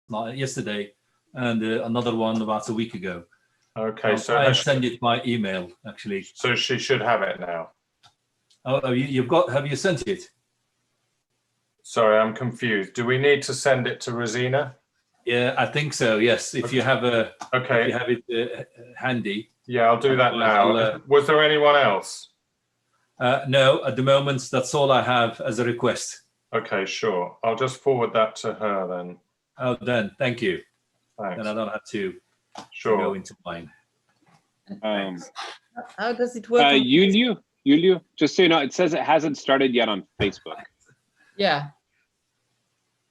night, yesterday, and another one about a week ago. Okay, so I send it by email actually. So she should have it now. Oh, you've got? Have you sent it? Sorry, I'm confused. Do we need to send it to Rosina? Yeah, I think so. Yes, if you have okay, if you have it handy. Yeah, I'll do that now. Was there anyone else? No, at the moment, that's all I have as a request. Okay, sure. I'll just forward that to her then. Oh, then, thank you. Thanks. Then I don't have to go into mine. How does it work? Julio, just so you know, it says it hasn't started yet on Facebook. Yeah,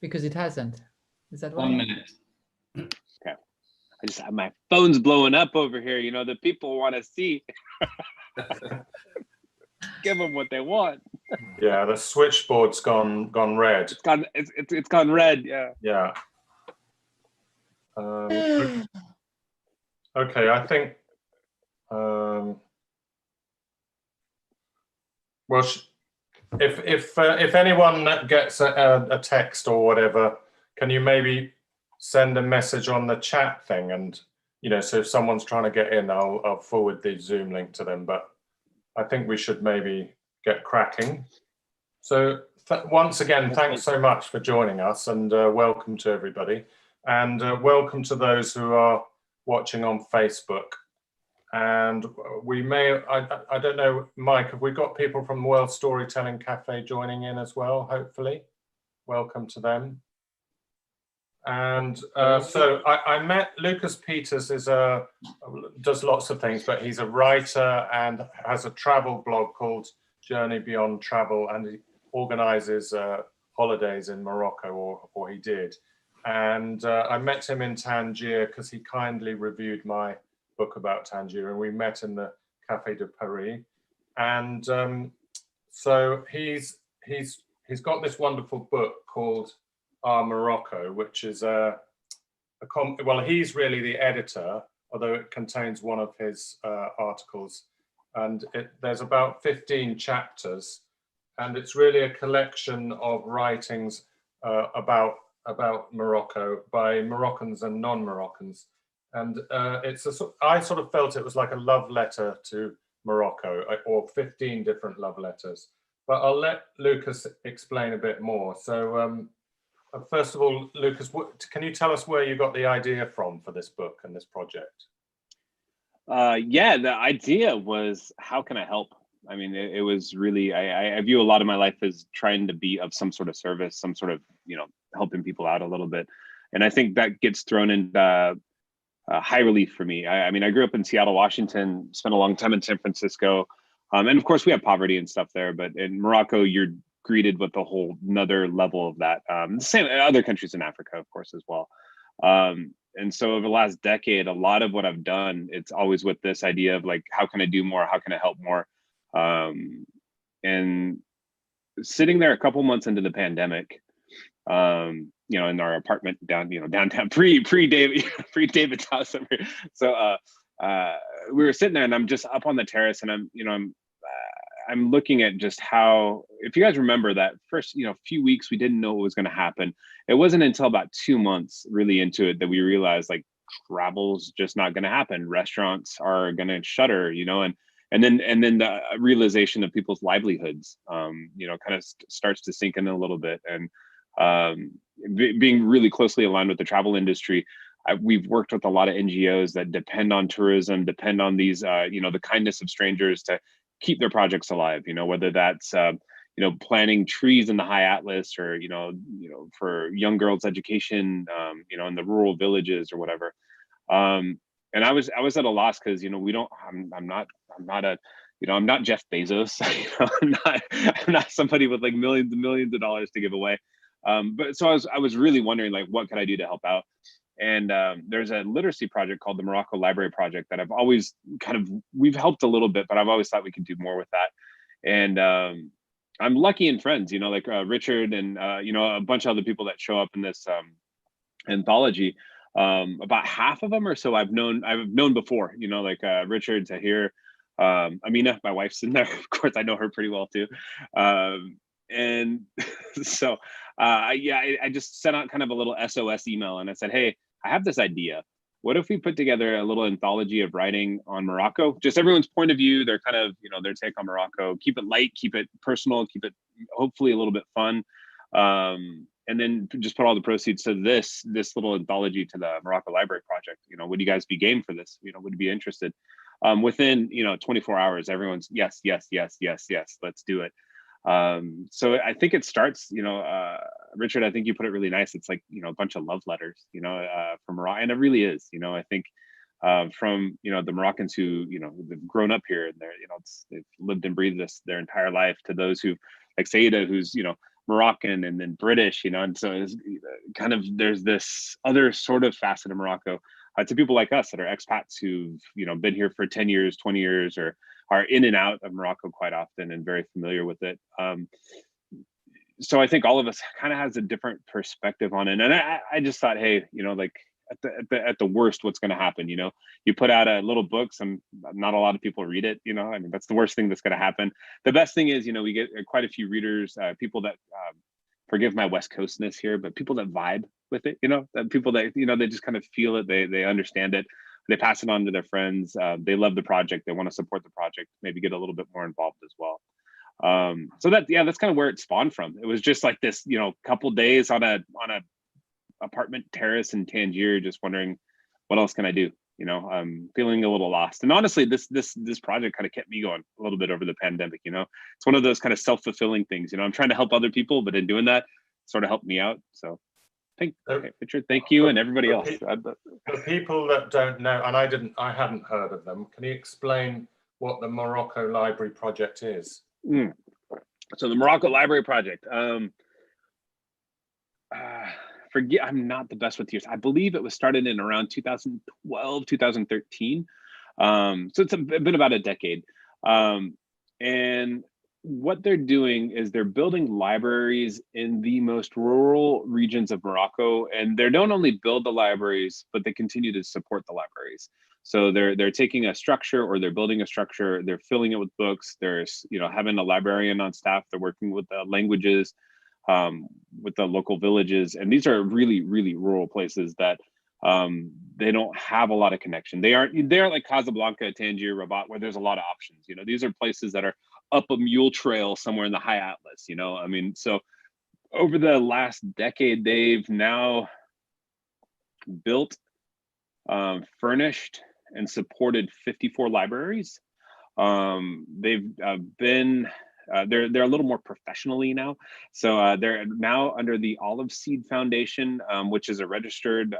because it hasn't. Is that why? 1 minute. Okay. I just have my phone's blowing up over here. You know, the people want to see. Give them what they want. Yeah, the switchboard's gone red. It's gone red. Yeah. Yeah. Okay, I think. Well, if anyone gets a text or whatever, can you maybe send a message on the chat thing? And so if someone's trying to get in, I'll forward the Zoom link to them. But I think we should maybe get cracking. So once again, thanks so much for joining us, and welcome to everybody, and welcome to those who are watching on Facebook. And we may, I don't know, Mike, have we got people from World Storytelling Cafe joining in as well, hopefully? Welcome to them. And so I met Lucas Peters, does lots of things, but he's a writer and has a travel blog called Journey Beyond Travel, and he organizes holidays in Morocco, or he did. And I met him in Tangier because he kindly reviewed my book about Tangier, and we met in the Café de Paris. And so he's got this wonderful book called Our Morocco, which is well, he's really the editor, although it contains one of his articles, and there's about 15 chapters, and it's really a collection of writings about Morocco by Moroccans and non-Moroccans. And I sort of felt it was like a love letter to Morocco, or 15 different love letters. But I'll let Lucas explain a bit more. So first of all, Lucas, can you tell us where you got the idea from for this book and this project? Yeah, the idea was, how can I help? I mean, it was really, I view a lot of my life as trying to be of some sort of service, some sort of, helping people out a little bit. And I think that gets thrown into high relief for me. I mean, I grew up in Seattle, Washington, spent a long time in San Francisco. And of course we have poverty and stuff there, but in Morocco, you're greeted with a whole another level of that. The same in other countries in Africa, of course, as well. And so over the last decade, a lot of what I've done, it's always with this idea of like, how can I do more? How can I help more? And sitting there a couple months into the pandemic, in our apartment downtown, pre-David's house. So we were sitting there, and I'm just up on the terrace, and I'm looking at just how, if you guys remember that first, few weeks, we didn't know what was going to happen. It wasn't until about 2 months really into it that we realized like travel's just not going to happen. Restaurants are going to shutter, and then the realization of people's livelihoods, kind of starts to sink in a little bit. And being really closely aligned with the travel industry, we've worked with a lot of NGOs that depend on tourism, depend on these, the kindness of strangers to keep their projects alive. Whether that's planting trees in the high Atlas, or for young girls' education, in the rural villages or whatever. And I was at a loss because I'm not Jeff Bezos. I'm not somebody with like millions and millions of dollars to give away. But so I was really wondering, like, what could I do to help out? And there's a literacy project called the Morocco Library Project that I've always we've helped a little bit, but I've always thought we could do more with that. And I'm lucky in friends, like Richard and a bunch of other people that show up in this anthology. About half of them or so I've known before, like Richard, Tahir, Amina, my wife's in there. Of course, I know her pretty well too. And so I just sent out kind of a little SOS email, and I said, hey, I have this idea. What if we put together a little anthology of writing on Morocco? Just everyone's point of view, their kind of, their take on Morocco. Keep it light, keep it personal, keep it hopefully a little bit fun. And then just put all the proceeds to this little anthology to the Morocco Library Project. Would you guys be game for this? Would you be interested? Within 24 hours, everyone's yes, let's do it. So I think it starts, Richard, I think you put it really nice. It's like, a bunch of love letters, from Morocco, and it really is, I think from, the Moroccans who, they've grown up here and they've lived and breathed this their entire life, to those who, like Saida, who's, Moroccan and then British, and so it's kind of, there's this other sort of facet of Morocco, to people like us that are expats who've, been here for 10 years, 20 years, or are in and out of Morocco quite often and very familiar with it. So I think all of us kind of has a different perspective on it. And I just thought, hey, like at the worst, what's going to happen? You put out a little book, not a lot of people read it. I mean, that's the worst thing that's going to happen. The best thing is, we get quite a few readers, people that, forgive my West Coastness here, but people that vibe with it, that people that, they just kind of feel it, they understand it, they pass it on to their friends, they love the project, they want to support the project, maybe get a little bit more involved as well. So that's kind of where it spawned from. It was just like this, couple days on a apartment terrace in Tangier, just wondering what else can I do, feeling a little lost. And honestly, this project kind of kept me going a little bit over the pandemic. It's one of those kind of self-fulfilling things. I'm trying to help other people, but in doing that, it sort of helped me out. So Richard, thank you, and everybody else. The people that don't know, and I hadn't heard of them, can you explain what the Morocco Library Project is? So the Morocco Library Project, I'm not the best with years. I believe it was started in around 2012, 2013. So it's been about a decade. And what they're doing is they're building libraries in the most rural regions of Morocco. And they don't only build the libraries, but they continue to support the libraries. So they're taking a structure, or they're building a structure, they're filling it with books, there's having a librarian on staff, they're working with the languages, with the local villages. And these are really, really rural places that they don't have a lot of connection. They're like Casablanca, Tangier, Rabat, where there's a lot of options. These are places that are up a mule trail somewhere in the high Atlas. I mean, so over the last decade, they've now built, furnished, and supported 54 libraries. They've been they're a little more professionally now. So they're now under the Olive Seed Foundation, which is a registered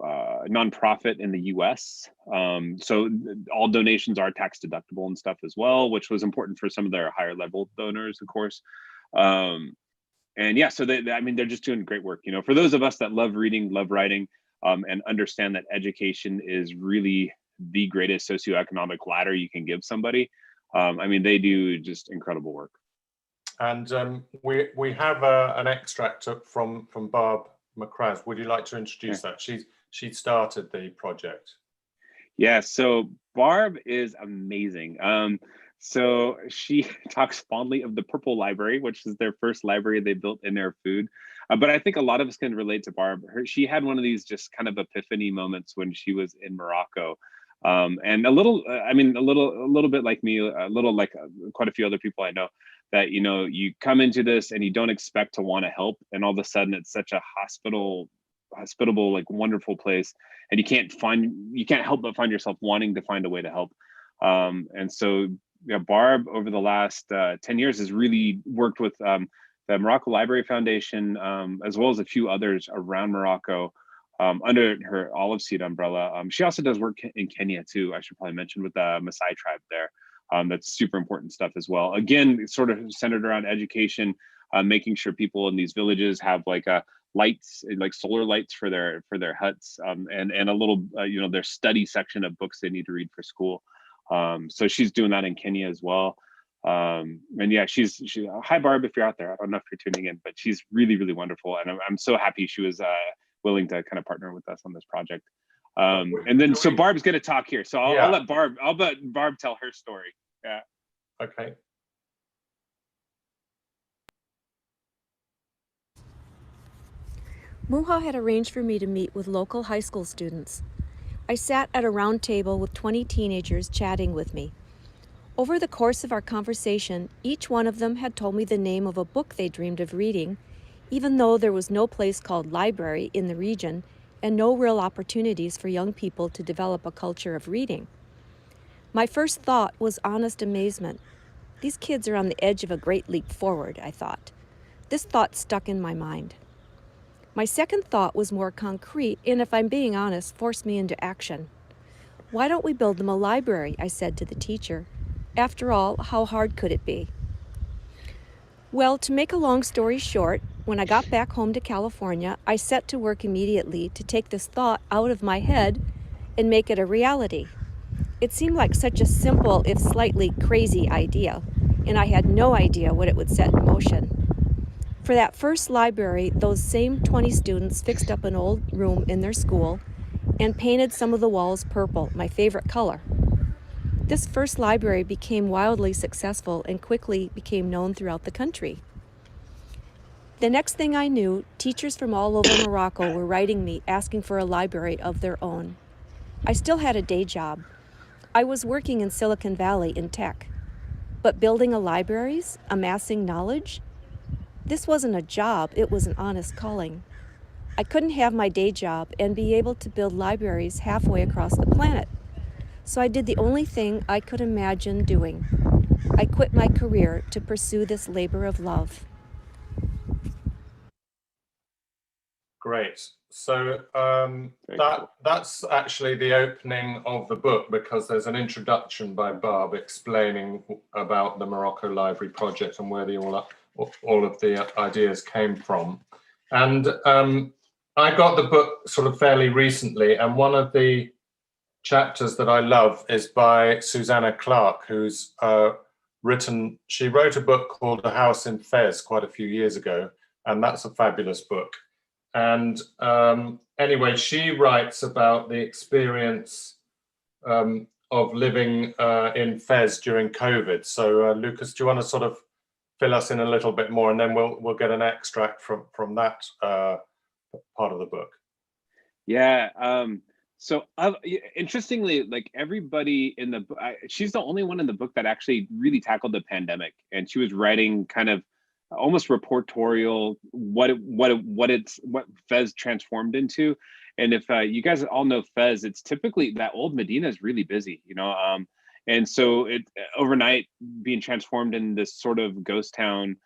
nonprofit in the US. So all donations are tax deductible and stuff as well, which was important for some of their higher level donors, of course. And yeah, so I mean, they're just doing great work. For those of us that love reading, love writing, and understand that education is really the greatest socioeconomic ladder you can give somebody. I mean, they do just incredible work. And we have an extract from Barb McCraz. Would you like to introduce that? She started the project. Yeah, so Barb is amazing. So she talks fondly of the Purple Library, which is their first library they built in their food. But I think a lot of us can relate to Barb. She had one of these just kind of epiphany moments when she was in Morocco. And a little bit like me, a little like quite a few other people I know, that, you come into this and you don't expect to want to help. And all of a sudden it's such a hospitable, like wonderful place. And you can't help but find yourself wanting to find a way to help. And so Barb over the last 10 years has really worked with the Morocco Library Foundation, as well as a few others around Morocco, under her Olive Seed umbrella. She also does work in Kenya too, I should probably mention, with the Maasai tribe there. That's super important stuff as well. Again, sort of centered around education, making sure people in these villages have like lights, like solar lights for their huts, and a little, their study section of books they need to read for school. So she's doing that in Kenya as well. And yeah, she's hi Barb, if you're out there. I don't know if you're tuning in, but she's really, really wonderful. And I'm so happy she was willing to kind of partner with us on this project. And then, so Barb's going to talk here. So I'll let Barb tell her story. Yeah. Okay. Muha had arranged for me to meet with local high school students. I sat at a round table with 20 teenagers chatting with me. Over the course of our conversation, each one of them had told me the name of a book they dreamed of reading, even though there was no place called library in the region and no real opportunities for young people to develop a culture of reading. My first thought was honest amazement. These kids are on the edge of a great leap forward, I thought. This thought stuck in my mind. My second thought was more concrete, and if I'm being honest, forced me into action. Why don't we build them a library? I said to the teacher. After all, how hard could it be? Well, to make a long story short, when I got back home to California, I set to work immediately to take this thought out of my head and make it a reality. It seemed like such a simple, if slightly crazy idea, and I had no idea what it would set in motion. For that first library, those same 20 students fixed up an old room in their school and painted some of the walls purple, my favorite color. This first library became wildly successful and quickly became known throughout the country. The next thing I knew, teachers from all over Morocco were writing me asking for a library of their own. I still had a day job. I was working in Silicon Valley in tech. But building a libraries, amassing knowledge, this wasn't a job, it was an honest calling. I couldn't have my day job and be able to build libraries halfway across the planet. So I did the only thing I could imagine doing. I quit my career to pursue this labor of love. Great. So Cool. that's actually the opening of the book, because there's an introduction by Barb explaining about the Morocco Library Project and where all of the ideas came from. And I got the book sort of fairly recently, and one of the chapters that I love is by Susanna Clark, who's she wrote a book called A House in Fez quite a few years ago, and that's a fabulous book. And anyway, she writes about the experience of living in Fez during COVID. So Lucas, do you want to sort of fill us in a little bit more, and then we'll get an extract from that part of the book. Yeah. So interestingly, like everybody in the book, she's the only one in the book that actually really tackled the pandemic, and she was writing kind of almost reportorial what Fez transformed into. And if you guys all know Fez, it's typically that old Medina is really busy, you know, and so it overnight being transformed in this sort of ghost town,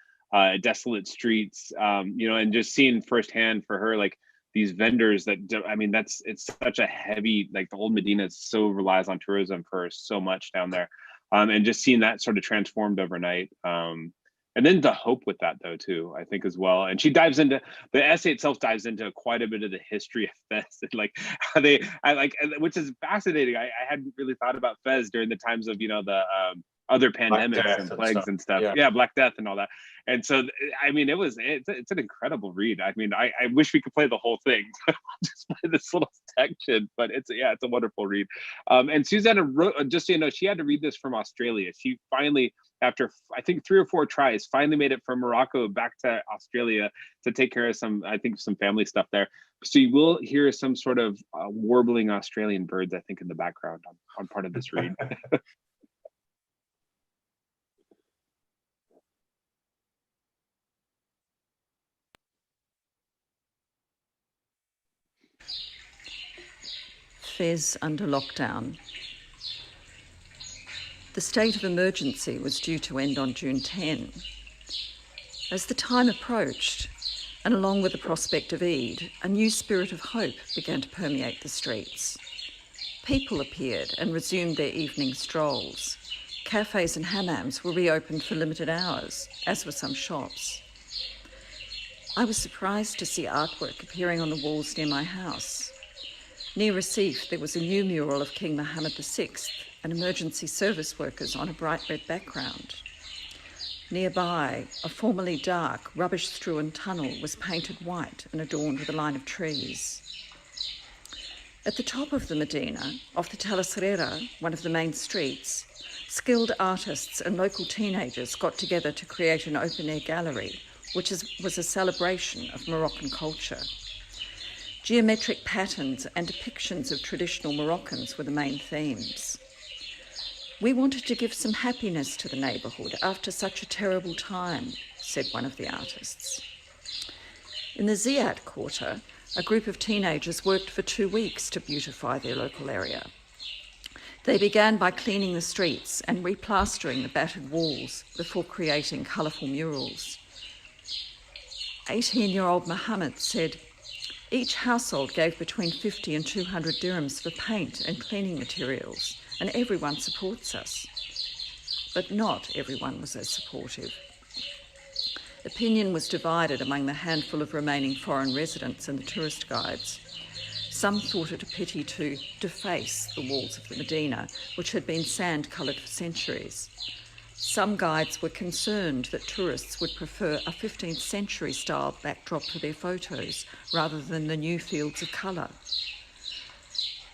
desolate streets, you know, and just seeing firsthand for her, like these vendors that, I mean, it's such a heavy, like the old Medina so relies on tourism for so much down there. And just seeing that sort of transformed overnight. And then the hope with that though too, I think as well. And she dives into, the essay itself dives into quite a bit of the history of Fez, and like how which is fascinating. I hadn't really thought about Fez during the times of, you know, the other pandemics and plagues and stuff. Yeah, Black Death and all that. And so, I mean, it's an incredible read. I mean, I wish we could play the whole thing, just play this little section, but it's a wonderful read. And Susanna wrote, just so you know, she had to read this from Australia. She finally, after I think 3 or 4 tries, finally made it from Morocco back to Australia to take care of some family stuff there. So you will hear some sort of warbling Australian birds, I think, in the background on part of this read. Fez under lockdown. The state of emergency was due to end on June 10. As the time approached, and along with the prospect of Eid, a new spirit of hope began to permeate the streets. People appeared and resumed their evening strolls. Cafes and hammams were reopened for limited hours, as were some shops. I was surprised to see artwork appearing on the walls near my house. Near Recife, there was a new mural of King Mohammed VI and emergency service workers on a bright red background. Nearby, a formerly dark, rubbish-strewn tunnel was painted white and adorned with a line of trees. At the top of the Medina, off the Talasrera, one of the main streets, skilled artists and local teenagers got together to create an open-air gallery, which was a celebration of Moroccan culture. Geometric patterns and depictions of traditional Moroccans were the main themes. "We wanted to give some happiness to the neighbourhood after such a terrible time," said one of the artists. In the Ziyad Quarter, a group of teenagers worked for 2 weeks to beautify their local area. They began by cleaning the streets and replastering the battered walls before creating colourful murals. 18-year-old Mohammed said, "Each household gave between 50 and 200 dirhams for paint and cleaning materials, and everyone supports us." But not everyone was as supportive. Opinion was divided among the handful of remaining foreign residents and the tourist guides. Some thought it a pity to deface the walls of the Medina, which had been sand-coloured for centuries. Some guides were concerned that tourists would prefer a 15th century style backdrop for their photos rather than the new fields of colour.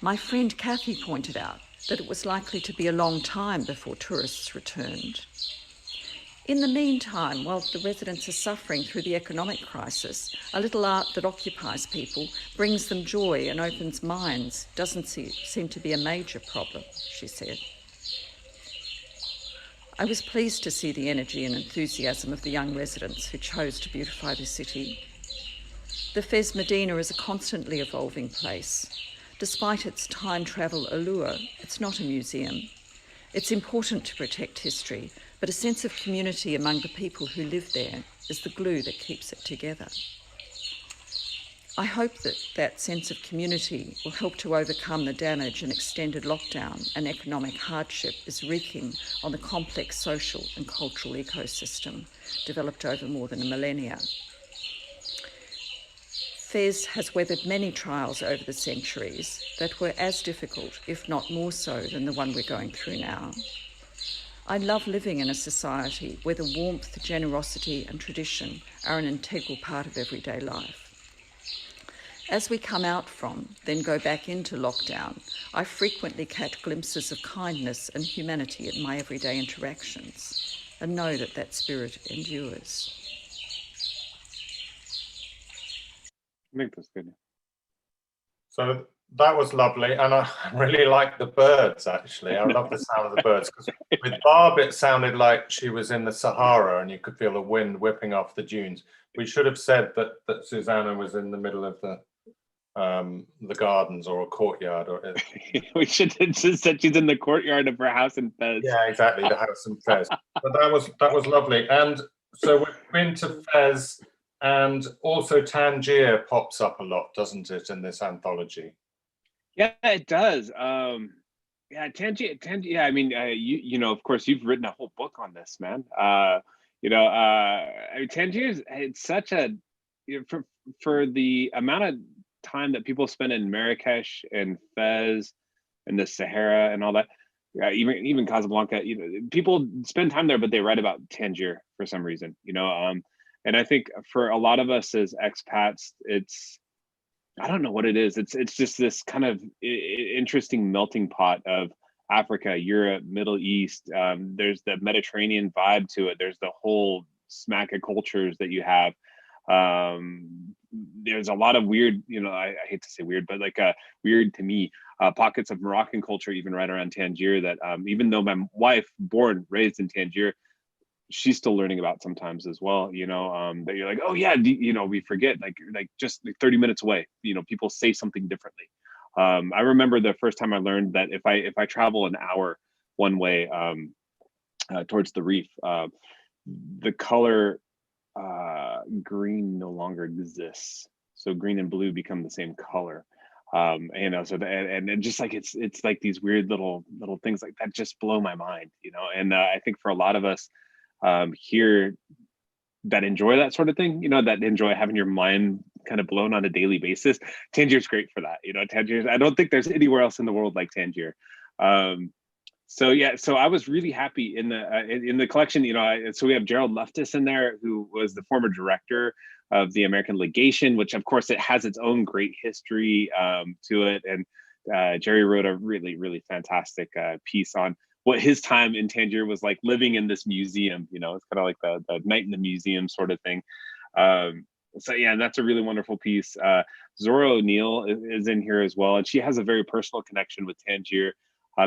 My friend Kathy pointed out that it was likely to be a long time before tourists returned. In the meantime, while the residents are suffering through the economic crisis, a little art that occupies people, brings them joy and opens minds, doesn't seem to be a major problem, she said. I was pleased to see the energy and enthusiasm of the young residents who chose to beautify the city. The Fez Medina is a constantly evolving place. Despite its time travel allure, it's not a museum. It's important to protect history, but a sense of community among the people who live there is the glue that keeps it together. I hope that that sense of community will help to overcome the damage an extended lockdown and economic hardship is wreaking on the complex social and cultural ecosystem developed over more than a millennia. Fez has weathered many trials over the centuries that were as difficult, if not more so, than the one we're going through now. I love living in a society where the warmth, generosity and tradition are an integral part of everyday life. As we come out from, then go back into lockdown, I frequently catch glimpses of kindness and humanity in my everyday interactions and know that that spirit endures. I think that's good. So that was lovely, and I really like the birds, actually. I love the sound of the birds, because with Barb it sounded like she was in the Sahara and you could feel the wind whipping off the dunes. We should have said that Susanna was in the middle of the gardens or a courtyard. Or We should have just said she's in the courtyard of her house in Fez. yeah, exactly, the house in Fez. But that was lovely. And so we've been to Fez, and also Tangier pops up a lot, doesn't it, in this anthology? Yeah, it does. Yeah, Tangier. Yeah, I mean, you know, of course, you've written a whole book on this, man. I mean, Tangier it's such a, for the amount of time that people spend in Marrakesh and Fez and the Sahara and all that. Yeah, even Casablanca. People spend time there, but they write about Tangier for some reason. And I think for a lot of us as expats, I don't know what it is. It's just this kind of interesting melting pot of Africa, Europe, Middle East. There's the Mediterranean vibe to it. There's the whole smack of cultures that you have. There's a lot of weird, I hate to say weird, but like weird to me, pockets of Moroccan culture, even right around Tangier, that even though my wife, born, raised in Tangier, she's still learning about sometimes as well, that you're like, oh yeah, we forget, like just 30 minutes away, people say something differently. I remember the first time I learned that if I travel an hour one way towards the reef, the color green no longer exists. So green and blue become the same color. So and just like it's like these weird little things like that just blow my mind, and I think for a lot of us here that enjoy that sort of thing, that enjoy having your mind kind of blown on a daily basis, Tangier's great for that. Tangier, I don't think there's anywhere else in the world like Tangier. So I was really happy in the collection. So we have Gerald Leftis in there, who was the former director of the American Legation, which of course it has its own great history to it. And Jerry wrote a really, really fantastic piece on what his time in Tangier was like, living in this museum. It's kind of like the night in the museum sort of thing. So yeah, and that's a really wonderful piece. Zora O'Neill is in here as well, and she has a very personal connection with Tangier,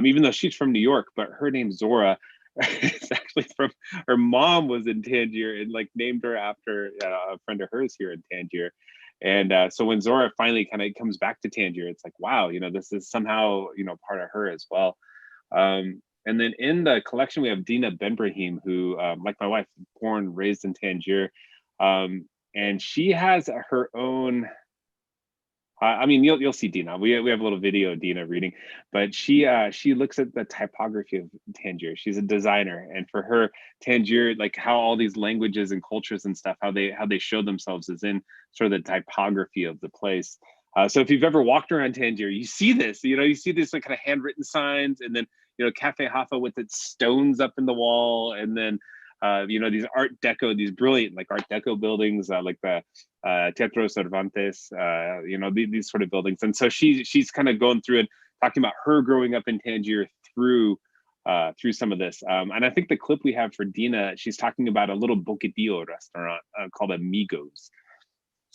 even though she's from New York, but her name's Zora. It's actually from her mom was in Tangier and like named her after a friend of hers here in Tangier. And so when Zora finally kind of comes back to Tangier, it's like, wow, this is somehow, part of her as well. And then in the collection, we have Deena Bembrahim, who, like my wife, born, raised in Tangier. And she has her own, I mean, you'll see Deena. We have a little video of Deena reading, but she looks at the typography of Tangier. She's a designer, and for her, Tangier, like how all these languages and cultures and stuff, how they show themselves is in sort of the typography of the place. So if you've ever walked around Tangier, you see this. You see these like kind of handwritten signs, and then Cafe Hafa with its stones up in the wall, and then these Art Deco, these brilliant like Art Deco buildings, like the Teatro Cervantes, these sort of buildings. And so she's kind of going through and talking about her growing up in Tangier through some of this. And I think the clip we have for Deena, she's talking about a little bocadillo restaurant called Amigos,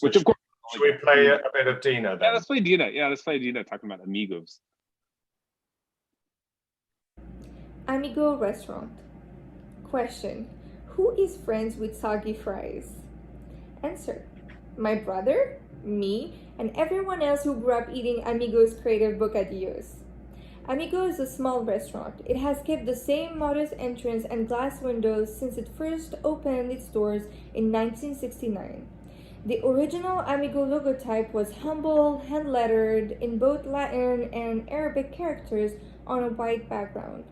which of course. Should we play a bit of Deena then? Yeah, let's play Deena. Yeah, let's play Deena talking about Amigos. Amigo restaurant. Question: who is friends with soggy fries? Answer: my brother, me, and everyone else who grew up eating Amigo's creative bocadillos. Amigo is a small restaurant. It has kept the same modest entrance and glass windows since it first opened its doors in 1969. The original Amigo logotype was humble, hand-lettered in both Latin and Arabic characters on a white background.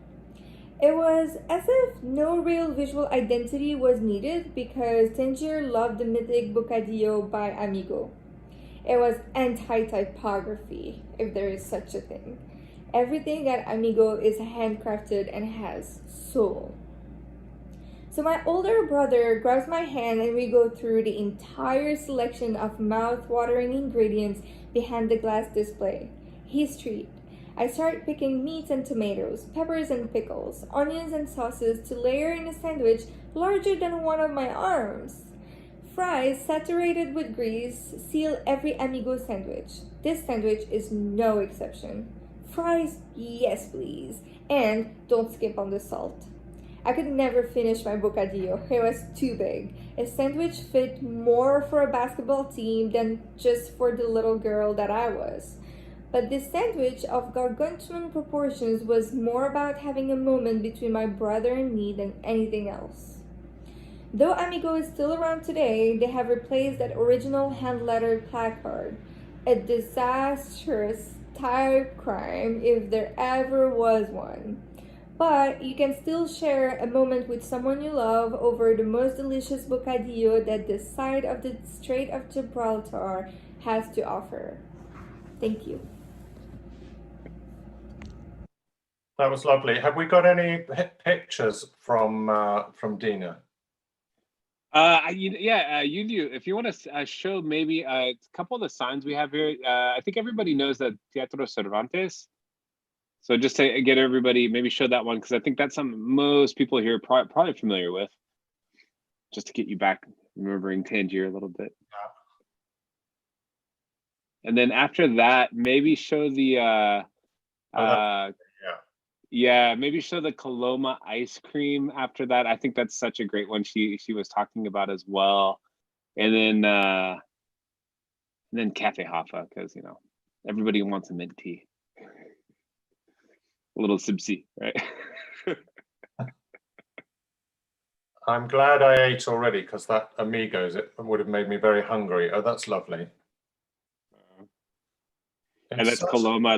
It was as if no real visual identity was needed because Tangier loved the mythic bocadillo by Amigo. It was anti-typography, if there is such a thing. Everything at Amigo is handcrafted and has soul. So my older brother grabs my hand and we go through the entire selection of mouth-watering ingredients behind the glass display. His treat. I start picking meats and tomatoes, peppers and pickles, onions and sauces to layer in a sandwich larger than one of my arms. Fries saturated with grease seal every Amigo sandwich. This sandwich is no exception. Fries, yes please, and don't skip on the salt. I could never finish my bocadillo. It was too big. A sandwich fit more for a basketball team than just for the little girl that I was. But this sandwich of gargantuan proportions was more about having a moment between my brother and me than anything else. Though Amigo is still around today, they have replaced that original hand-lettered placard. A disastrous type crime if there ever was one. But you can still share a moment with someone you love over the most delicious bocadillo that this side of the Strait of Gibraltar has to offer. Thank you. That was lovely. Have we got any pictures from Deena? You do. If you want to show maybe a couple of the signs we have here, I think everybody knows that Teatro Cervantes. So just to get everybody, maybe show that one, because I think that's something most people here are probably familiar with. Just to get you back, remembering Tangier a little bit. Yeah. And then after that, maybe show the maybe show the Coloma ice cream after that. I think that's such a great one she was talking about as well. And then Cafe Hafa, because everybody wants a mint tea. A little sipsy, right? I'm glad I ate already, because that Amigos, it would have made me very hungry. Oh, that's lovely. And that's Coloma.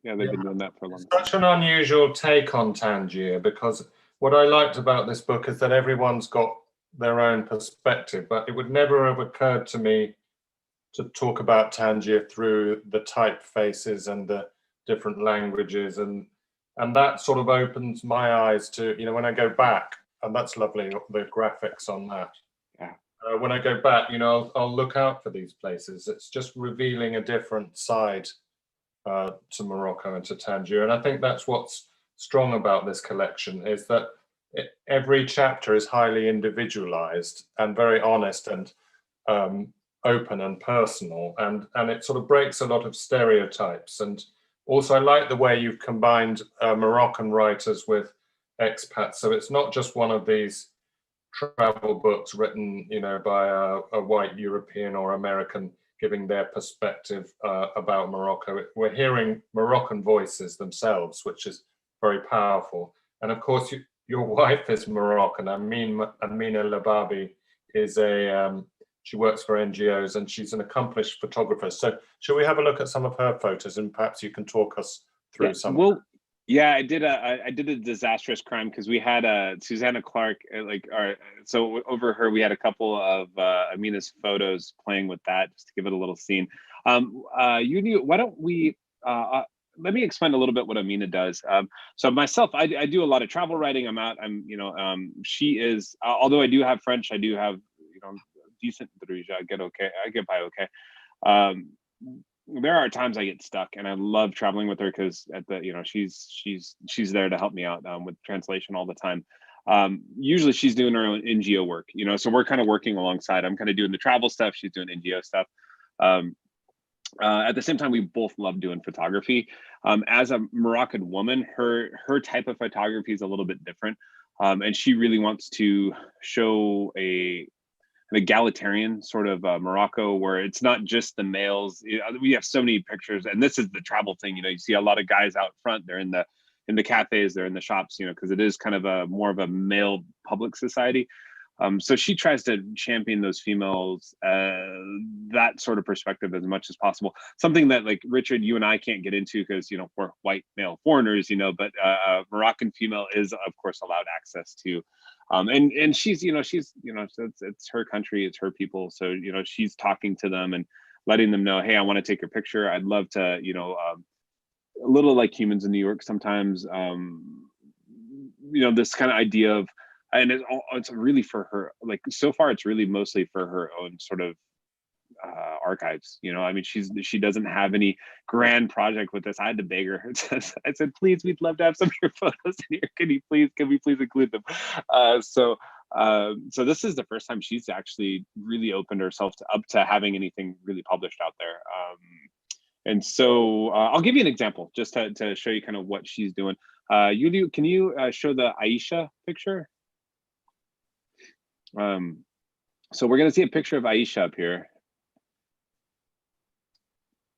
They've been doing that for a long time. Such an unusual take on Tangier, because what I liked about this book is that everyone's got their own perspective, but it would never have occurred to me to talk about Tangier through the typefaces and the different languages, and that sort of opens my eyes to, when I go back, and that's lovely, the graphics on that. Yeah. When I go back, I'll look out for these places. It's just revealing a different side to Morocco and to Tangier. And I think that's what's strong about this collection, is that every chapter is highly individualized and very honest, and open and personal, and it sort of breaks a lot of stereotypes. And also I like the way you've combined Moroccan writers with expats, so it's not just one of these travel books written, you know, by a white European or American giving their perspective about Morocco. We're hearing Moroccan voices themselves, which is very powerful. And of course, your wife is Moroccan. Amina Lababi is she works for NGOs, and she's an accomplished photographer. So shall we have a look at some of her photos, and perhaps you can talk us through some of them? Yeah, I did a disastrous crime, because we had Susanna Clark, so over her we had a couple of Amina's photos playing with that, just to give it a little scene. Why don't we let me explain a little bit what Amina does. So myself, I do a lot of travel writing. She is, although I do have French, I do have, you know, decent Darija. I get by okay. There are times I get stuck, and I love traveling with her, because she's there to help me out with translation all the time. Usually she's doing her own NGO work, you know, so we're kind of working alongside. I'm kind of doing the travel stuff, she's doing NGO stuff. At the same time, we both love doing photography. As a Moroccan woman, her type of photography is a little bit different, and she really wants to show an egalitarian sort of Morocco, where it's not just the males. We have so many pictures, and this is the travel thing. You know, you see a lot of guys out front. They're in the cafes, they're in the shops. You know, because it is kind of more of a male public society. So she tries to champion those females, that sort of perspective as much as possible. Something that, like, Richard, you and I can't get into, because, you know, we're white male foreigners, you know, but Moroccan female is of course allowed access to, and she's, so it's her country, it's her people. So, you know, she's talking to them and letting them know, hey, I want to take your picture. I'd love to, a little like Humans in New York sometimes, this kind of idea of, and it's really for her, like, so far it's really mostly for her own sort of archives. You know, I mean, she doesn't have any grand project with this. I had to beg her. I said, please, we'd love to have some of your photos in here. Can we please include them? So this is the first time she's actually really opened herself up to having anything really published out there. And so I'll give you an example just to show you kind of what she's doing. Yuliu, can you show the Aisha picture? So we're going to see a picture of Aisha up here.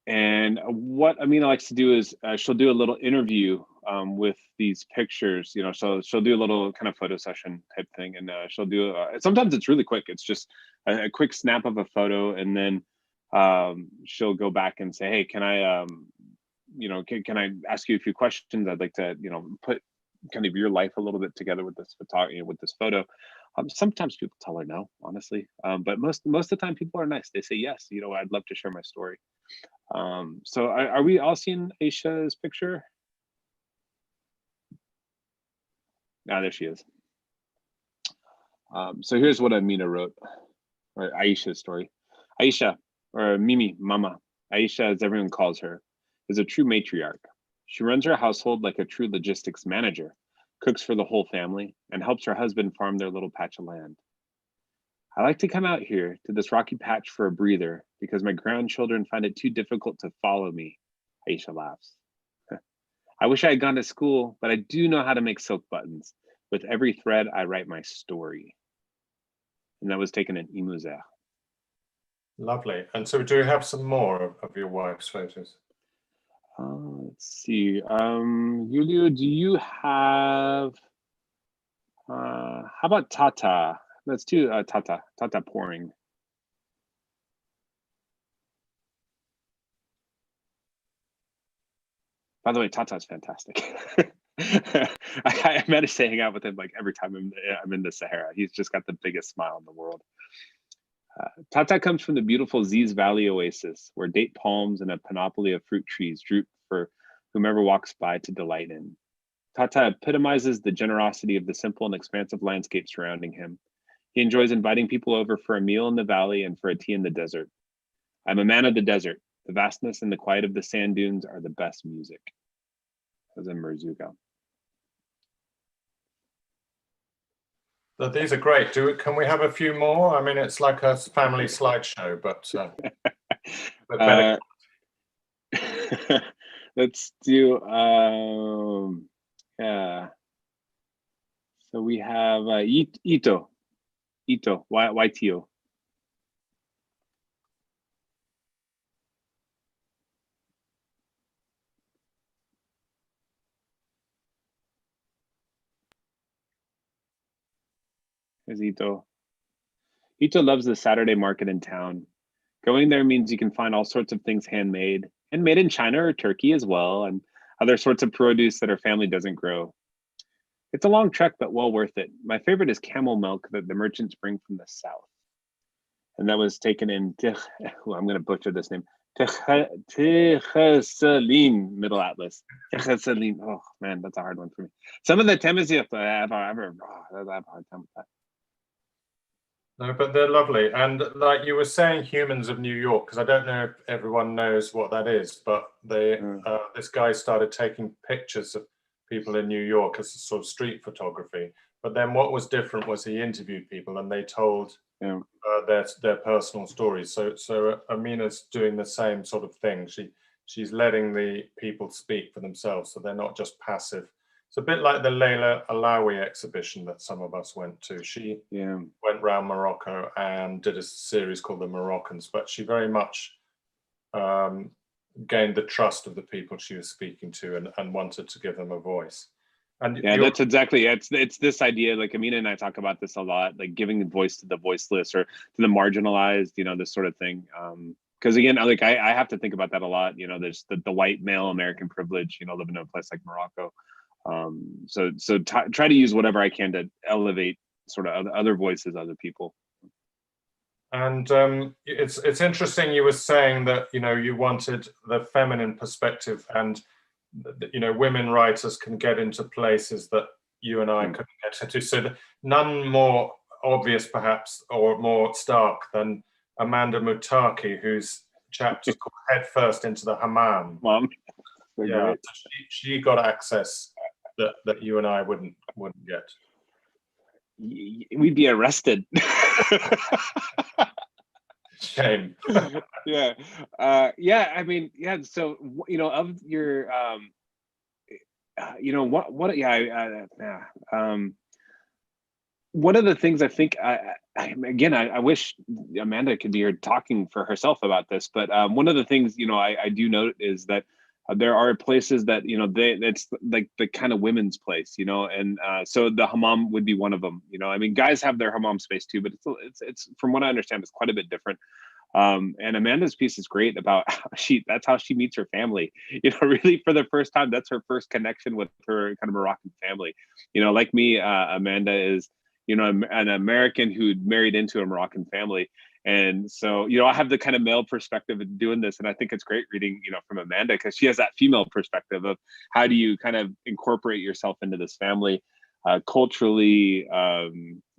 And what Amina likes to do is she'll do a little interview with these pictures, you know, so she'll do a little kind of photo session type thing. And she'll do, sometimes it's really quick. It's just a quick snap of a photo. And then she'll go back and say, hey, can I, can I ask you a few questions? I'd like to, put kind of your life a little bit together with this photography, with this photo. Sometimes people tell her no, honestly, but most of the time people are nice. They say yes. You know, I'd love to share my story. So are we all seeing Aisha's picture? There she is. So here's what Amina wrote, or Aisha's story. Aisha, or Mimi, Mama, Aisha, as everyone calls her, is a true matriarch. She runs her household like a true logistics manager, cooks for the whole family, and helps her husband farm their little patch of land. I like to come out here to this rocky patch for a breather because my grandchildren find it too difficult to follow me, Aisha laughs. I wish I had gone to school, but I do know how to make silk buttons. With every thread, I write my story. And that was taken in Imouzer. Lovely. And so do you have some more of your wife's photos? Let's see. Yuliu, do you have, how about Tata? Let's do Tata pouring. By the way, Tata's fantastic. I managed to hang out with him like every time I'm in the Sahara. He's just got the biggest smile in the world. Tata comes from the beautiful Ziz Valley oasis, where date palms and a panoply of fruit trees droop for whomever walks by to delight in. Tata epitomizes the generosity of the simple and expansive landscape surrounding him. He enjoys inviting people over for a meal in the valley and for a tea in the desert. I'm a man of the desert. The vastness and the quiet of the sand dunes are the best music. As in Merzuga. These are great. Can we have a few more? I mean, it's like a family slideshow, but better. Let's do yeah. So we have Ito, YTO. Here's Ito. Ito loves the Saturday market in town. Going there means you can find all sorts of things handmade and made in China or Turkey as well, and other sorts of produce that her family doesn't grow. It's a long trek, but well worth it. My favorite is camel milk that the merchants bring from the south. And that was taken in, I'm going to butcher this name, Techesalin Middle Atlas. Techesalin, oh man, that's a hard one for me. Some of the Temesif, I have a hard time with that. No, but they're lovely. And like you were saying, Humans of New York, because I don't know if everyone knows what that is, but this guy started taking pictures of people in New York as a sort of street photography. But then what was different was he interviewed people and they told their personal stories. So Amina's doing the same sort of thing. She's letting the people speak for themselves, so they're not just passive. It's a bit like the Leila Alawi exhibition that some of us went to. She went around Morocco and did a series called The Moroccans, but she very much gained the trust of the people she was speaking to and wanted to give them a voice. And yeah, that's exactly it. It's this idea, like Amina and I talk about this a lot, like giving a voice to the voiceless or to the marginalized, you know, this sort of thing. Because again, like I have to think about that a lot. You know, there's the white male American privilege, you know, living in a place like Morocco. So try to use whatever I can to elevate sort of other voices, other people. And it's interesting you were saying that, you know, you wanted the feminine perspective, and you know, women writers can get into places that you and I couldn't get into. So none more obvious perhaps or more stark than Amanda Mutaki, whose chapter is called Head First into the Hammam. Mom. Yeah, she got access that you and I wouldn't get. We'd be arrested. Shame. Yeah. I mean, yeah. So, you know, of your, you know, one of the things I think, I wish Amanda could be here talking for herself about this, but one of the things, you know, I do note is that there are places that, you know, it's like the kind of women's place, you know, and so the hammam would be one of them. You know, I mean, guys have their hammam space too, but it's from what I understand, it's quite a bit different. And Amanda's piece is great about that's how she meets her family. You know, really for the first time, that's her first connection with her kind of Moroccan family. You know, like me, Amanda is, you know, an American who married into a Moroccan family. And so, you know, I have the kind of male perspective of doing this. And I think it's great reading, you know, from Amanda, because she has that female perspective of how do you kind of incorporate yourself into this family culturally,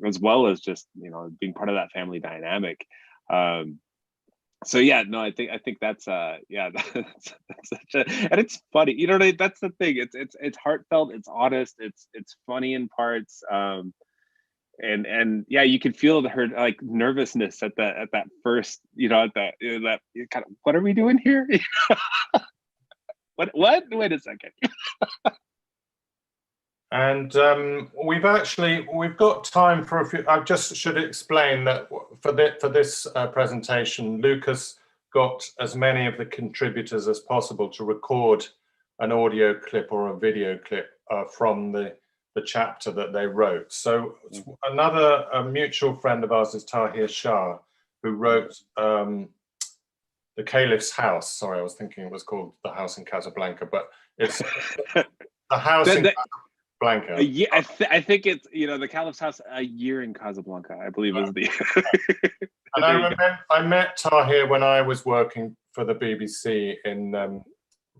as well as just, you know, being part of that family dynamic. So yeah, no, I think that's that's such a, and it's funny, you know, that's the thing. It's heartfelt, it's honest, it's funny in parts. And yeah, you could feel her like nervousness at that first, you know, at that kind of, what are we doing here? What? Wait a second. And we've got time for a few. I just should explain that for this presentation, Lucas got as many of the contributors as possible to record an audio clip or a video clip from the chapter that they wrote. So a mutual friend of ours is Tahir Shah, who wrote The Caliph's House. Sorry, I was thinking it was called The House in Casablanca, but it's The House in Casablanca. Yeah, I think it's, you know, The Caliph's House, A Year in Casablanca, I believe is the. And I remember I met Tahir when I was working for the BBC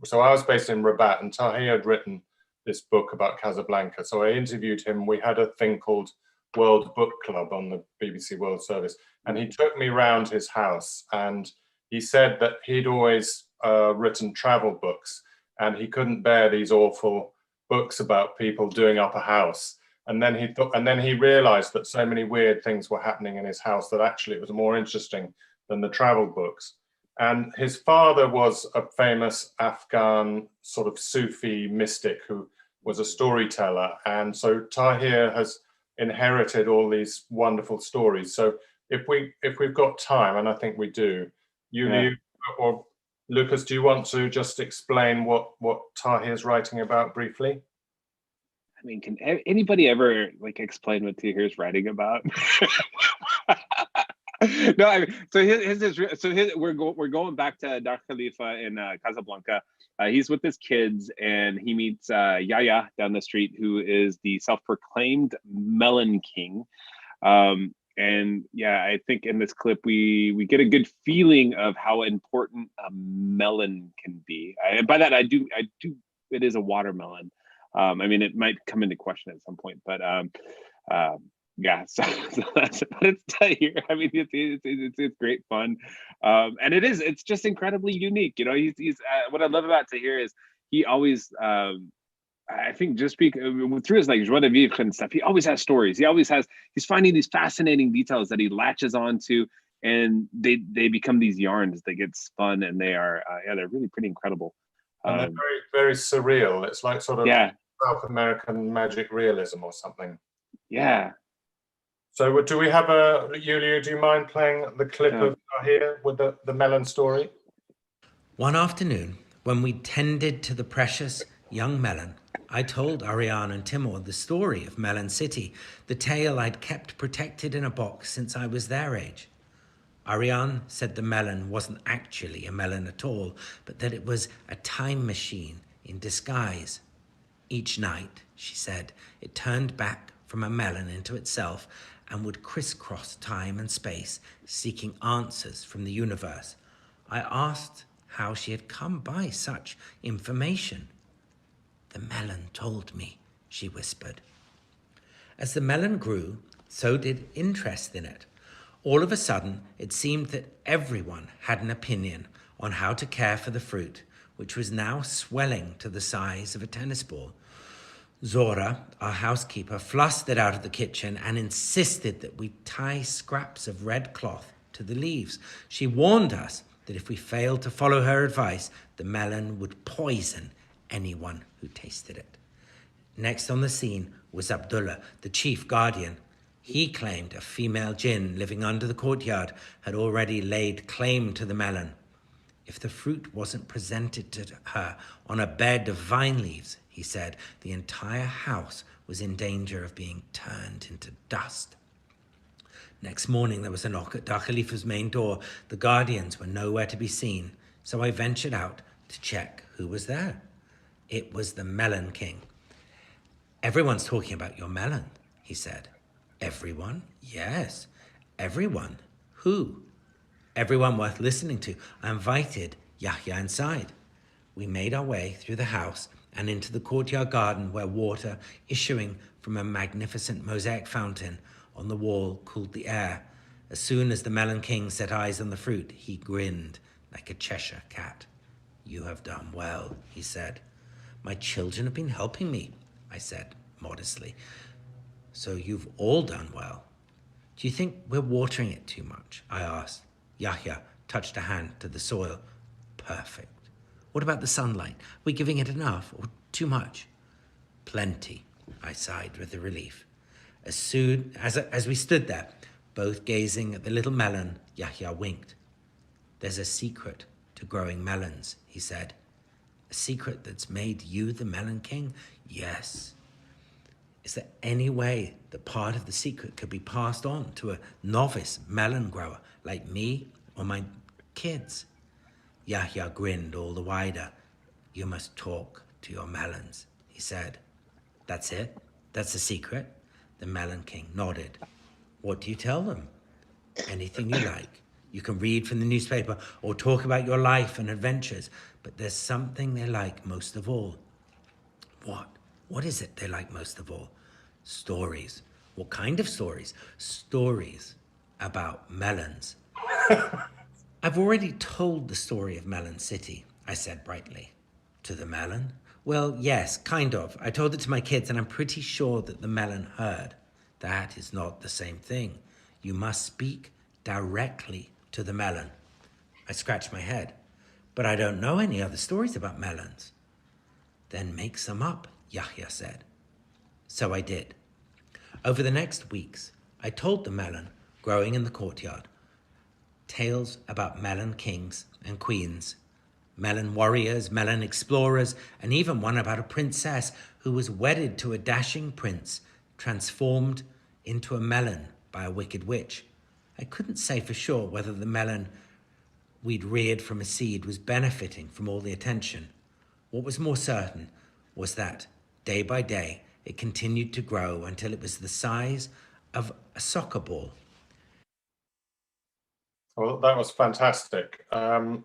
so I was based in Rabat, and Tahir had written this book about Casablanca. So I interviewed him. We had a thing called World Book Club on the BBC World Service, and he took me around his house, and he said that he'd always written travel books, and he couldn't bear these awful books about people doing up a house. And then he realized that so many weird things were happening in his house that actually it was more interesting than the travel books. And his father was a famous Afghan sort of Sufi mystic who was a storyteller. And so Tahir has inherited all these wonderful stories. So if we've got time, and I think we do, Yuli or Lucas, do you want to just explain what Tahir's writing about briefly? I mean, can anybody ever like explain what Tahir's writing about? No, I mean, we're going back to Dar Khalifa in Casablanca. He's with his kids, and he meets Yahya down the street, who is the self-proclaimed Melon King. And yeah, I think in this clip we get a good feeling of how important a melon can be. By that I do it is a watermelon. I mean, it might come into question at some point, but yeah, so that's about it here. I mean, it's great fun, and it's just incredibly unique. You know, he's what I love about Tahir is he always, I think, just through his like joie de vivre and stuff, he always has stories. He's finding these fascinating details that he latches onto, and they become these yarns that get spun, and they're really pretty incredible. And they're very, very surreal. It's like sort of South American magic realism or something. Yeah. So do we have Yulia, do you mind playing the clip of Tahir with the melon story? One afternoon, when we tended to the precious young melon, I told Ariane and Timur the story of Melon City, the tale I'd kept protected in a box since I was their age. Ariane said the melon wasn't actually a melon at all, but that it was a time machine in disguise. Each night, she said, it turned back from a melon into itself and would crisscross time and space, seeking answers from the universe. I asked how she had come by such information. The melon told me, she whispered. As the melon grew, so did interest in it. All of a sudden, it seemed that everyone had an opinion on how to care for the fruit, which was now swelling to the size of a tennis ball. Zora, our housekeeper, flustered out of the kitchen and insisted that we tie scraps of red cloth to the leaves. She warned us that if we failed to follow her advice, the melon would poison anyone who tasted it. Next on the scene was Abdullah, the chief guardian. He claimed a female jinn living under the courtyard had already laid claim to the melon. If the fruit wasn't presented to her on a bed of vine leaves, he said, the entire house was in danger of being turned into dust. Next morning, there was a knock at Dar Khalifa's main door. The guardians were nowhere to be seen, so I ventured out to check who was there. It was the Melon King. Everyone's talking about your melon, he said. Everyone? Yes, everyone. Who? Everyone worth listening to. I invited Yahya inside. We made our way through the house and into the courtyard garden where water issuing from a magnificent mosaic fountain on the wall cooled the air. As soon as the Melon King set eyes on the fruit, he grinned like a Cheshire cat. You have done well, he said. My children have been helping me, I said modestly. So you've all done well. Do you think we're watering it too much? I asked. Yahya touched a hand to the soil. Perfect. What about the sunlight? Are we giving it enough or too much? Plenty, I sighed with relief. As soon as we stood there, both gazing at the little melon, Yahya winked. There's a secret to growing melons, he said. A secret that's made you the Melon King? Yes. Is there any way that part of the secret could be passed on to a novice melon grower like me or my kids? Yahya grinned all the wider. You must talk to your melons, he said. That's it? That's the secret? The Melon King nodded. What do you tell them? Anything you like. You can read from the newspaper or talk about your life and adventures, but there's something they like most of all. What? What is it they like most of all? Stories. What kind of stories? Stories about melons. I've already told the story of Melon City, I said brightly. To the melon? Well, yes, kind of. I told it to my kids, and I'm pretty sure that the melon heard. That is not the same thing. You must speak directly to the melon. I scratched my head. But I don't know any other stories about melons. Then make some up, Yahya said. So I did. Over the next weeks, I told the melon, growing in the courtyard, tales about melon kings and queens, melon warriors, melon explorers, and even one about a princess who was wedded to a dashing prince, transformed into a melon by a wicked witch. I couldn't say for sure whether the melon we'd reared from a seed was benefiting from all the attention. What was more certain was that, day by day, it continued to grow until it was the size of a soccer ball. Well, that was fantastic. And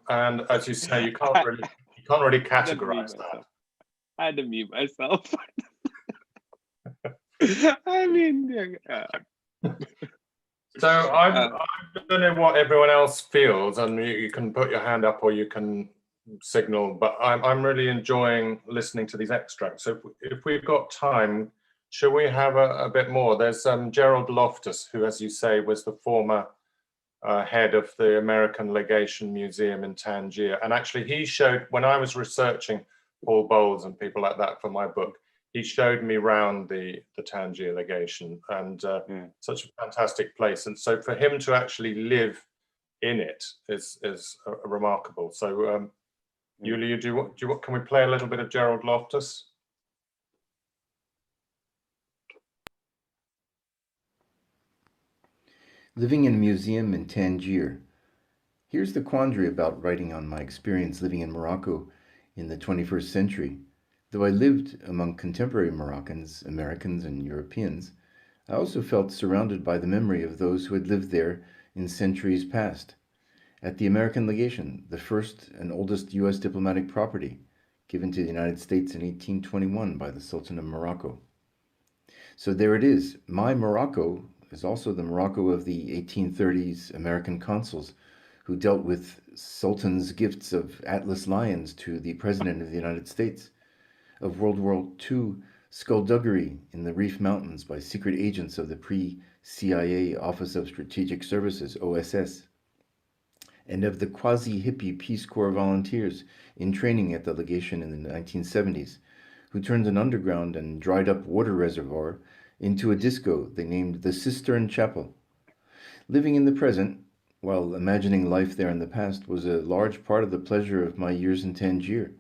as you say, you can't really categorize that. I had to mute myself. I mean, So I don't know what everyone else feels, and you can put your hand up or you can signal, but I'm really enjoying listening to these extracts. So if we've got time, shall we have a bit more? There's Gerald Loftus, who, as you say, was the former head of the American Legation Museum in Tangier. And actually he showed, when I was researching Paul Bowles and people like that for my book, he showed me around the Tangier legation, and such a fantastic place. And so for him to actually live in it is remarkable. So Yulia, can we play a little bit of Gerald Loftus? Living in a museum in Tangier. Here's the quandary about writing on my experience living in Morocco in the 21st century. Though I lived among contemporary Moroccans, Americans, and Europeans, I also felt surrounded by the memory of those who had lived there in centuries past. At the American Legation, the first and oldest U.S. diplomatic property, given to the United States in 1821 by the Sultan of Morocco. So there it is. My Morocco is also the Morocco of the 1830s American consuls who dealt with Sultan's gifts of Atlas lions to the President of the United States, of World War II skullduggery in the Reef Mountains by secret agents of the pre-CIA Office of Strategic Services, OSS, and of the quasi-hippie Peace Corps volunteers in training at the legation in the 1970s, who turned an underground and dried-up water reservoir into a disco they named the Cistern Chapel. Living in the present, while imagining life there in the past, was a large part of the pleasure of my years in Tangier,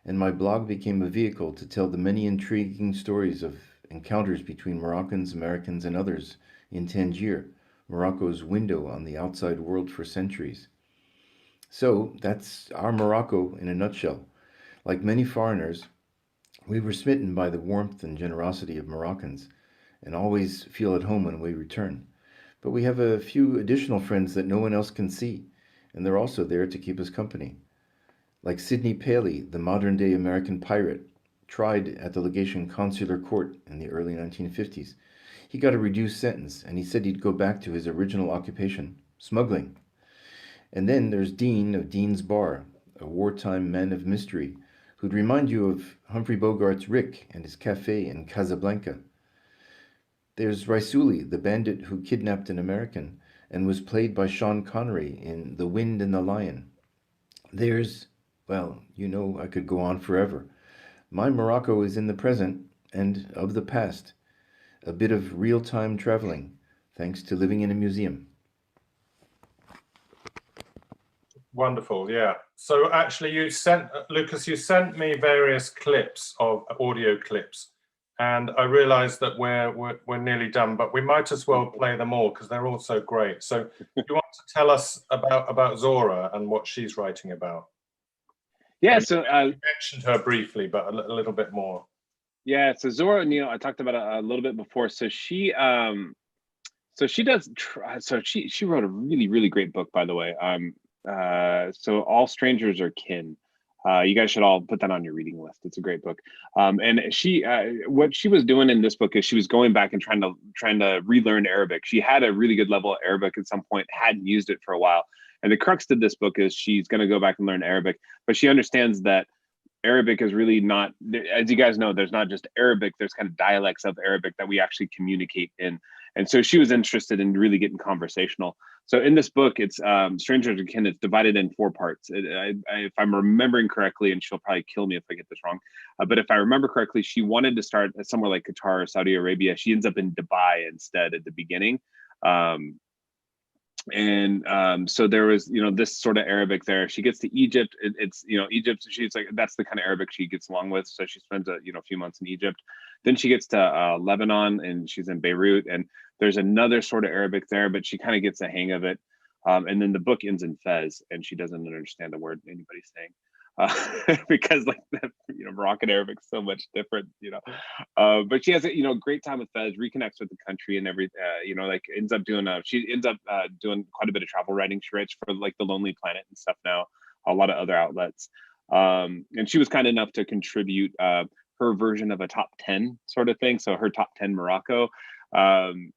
and my blog became a vehicle to tell the many intriguing stories of encounters between Moroccans, Americans, and others in Tangier, Morocco's window on the outside world for centuries. So that's our Morocco in a nutshell. Like many foreigners, we were smitten by the warmth and generosity of Moroccans, and always feel at home when we return. But we have a few additional friends that no one else can see, and they're also there to keep us company. Like Sidney Paley, the modern-day American pirate, tried at the legation consular court in the early 1950s. He got a reduced sentence, and he said he'd go back to his original occupation, smuggling. And then there's Dean of Dean's Bar, a wartime man of mystery, who'd remind you of Humphrey Bogart's Rick and his cafe in Casablanca. There's Raisuli, the bandit who kidnapped an American and was played by Sean Connery in The Wind and the Lion. There's, well, you know, I could go on forever. My Morocco is in the present and of the past. A bit of real-time traveling, thanks to living in a museum. Wonderful, yeah. So actually Lucas, you sent me various clips of audio clips, and I realized that we're nearly done, but we might as well play them all because they're all so great. So you want to tell us about Zora and what she's writing about? Yeah, so you mentioned her briefly, but a little bit more. Yeah, so Zora Neale, I talked about it a little bit before. So she she wrote a really great book, by the way. So All Strangers Are Kin. You guys should all put that on your reading list. It's a great book. And she, what she was doing in this book is she was going back and trying to relearn Arabic. She had a really good level of Arabic at some point, hadn't used it for a while. And the crux of this book is she's going to go back and learn Arabic, but she understands that Arabic is really not, as you guys know, there's not just Arabic, there's kind of dialects of Arabic that we actually communicate in. And so she was interested in really getting conversational. So in this book, it's Strangers and Kin, it's divided in 4 parts. If I'm remembering correctly, and she'll probably kill me if I get this wrong, but if I remember correctly, she wanted to start somewhere like Qatar or Saudi Arabia. She ends up in Dubai instead at the beginning. So there was, this sort of Arabic there. She gets to Egypt. It's, Egypt, she's like, that's the kind of Arabic she gets along with. So she spends a few months in Egypt. Then she gets to Lebanon, and she's in Beirut, and there's another sort of Arabic there, but she kind of gets the hang of it. And then the book ends in Fez, and she doesn't understand a word anybody's saying. Because like Moroccan Arabic is so much different, but she has a great time with Fez, reconnects with the country and ends up doing doing quite a bit of travel writing. She writes for like the Lonely Planet and stuff now, a lot of other outlets, and she was kind enough to contribute her version of a top 10 sort of thing, so her top 10 Morocco, and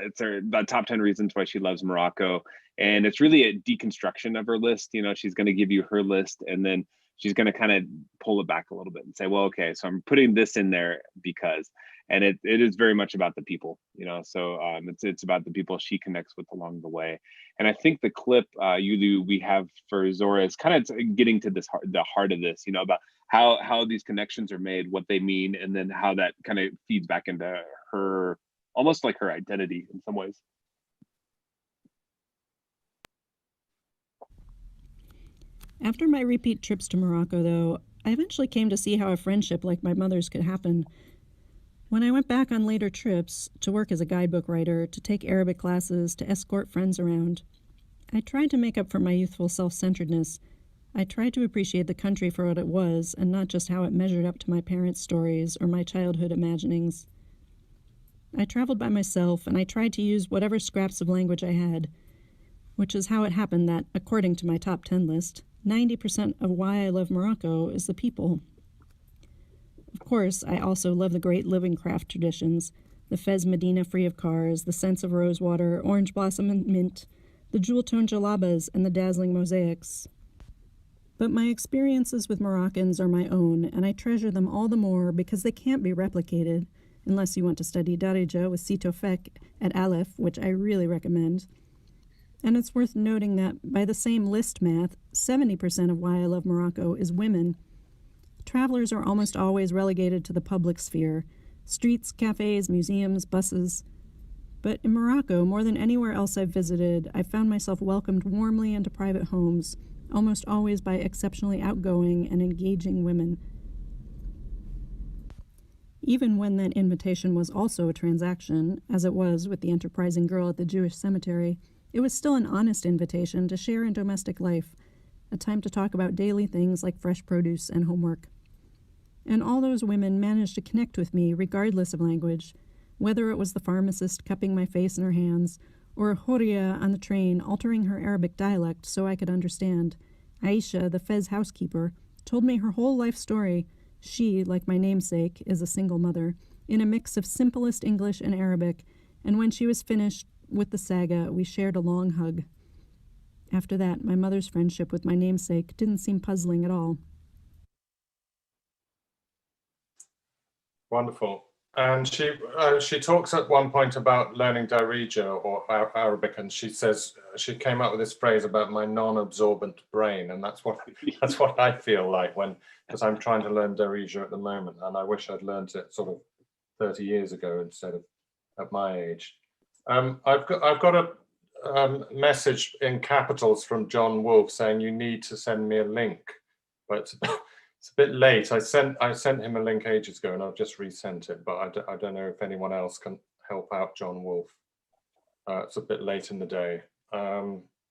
it's the top 10 reasons why she loves Morocco. And it's really a deconstruction of her list. She's going to give you her list, and then she's going to kind of pull it back a little bit and say, well, okay, so I'm putting this in there because, and it is very much about the people, so it's about the people she connects with along the way. And I think the clip we have for Zora is kind of getting to the heart of this, about how these connections are made, what they mean, and then how that kind of feeds back into her, almost like her identity in some ways. After my repeat trips to Morocco, though, I eventually came to see how a friendship like my mother's could happen. When I went back on later trips, to work as a guidebook writer, to take Arabic classes, to escort friends around, I tried to make up for my youthful self-centeredness. I tried to appreciate the country for what it was, and not just how it measured up to my parents' stories or my childhood imaginings. I traveled by myself, and I tried to use whatever scraps of language I had, which is how it happened that, according to my top 10 list, 90% of why I love Morocco is the people. Of course, I also love the great living craft traditions, the Fez Medina free of cars, the scents of rosewater, orange blossom and mint, the jewel-toned jalabas, and the dazzling mosaics. But my experiences with Moroccans are my own, and I treasure them all the more because they can't be replicated, unless you want to study Darija with Sito Fek at Aleph, which I really recommend. And it's worth noting that, by the same list math, 70% of why I love Morocco is women. Travelers are almost always relegated to the public sphere, streets, cafes, museums, buses. But in Morocco, more than anywhere else I've visited, I've found myself welcomed warmly into private homes, almost always by exceptionally outgoing and engaging women. Even when that invitation was also a transaction, as it was with the enterprising girl at the Jewish cemetery, it was still an honest invitation to share in domestic life, a time to talk about daily things like fresh produce and homework. And all those women managed to connect with me regardless of language, whether it was the pharmacist cupping my face in her hands, or Horia on the train altering her Arabic dialect so I could understand. Aisha, the Fez housekeeper, told me her whole life story. She, like my namesake, is a single mother, in a mix of simplest English and Arabic, and when she was finished with the saga, we shared a long hug. After that, my mother's friendship with my namesake didn't seem puzzling at all. Wonderful. And she talks at one point about learning Darija or Arabic, and she says she came up with this phrase about my non-absorbent brain, and that's what I feel like because I'm trying to learn Darija at the moment, and I wish I'd learned it sort of 30 years ago instead of at my age. I've got a message in capitals from John Wolfe saying you need to send me a link, but it's a bit late. I sent him a link ages ago, and I've just resent it, but I don't know if anyone else can help out John Wolfe. It's a bit late in the day.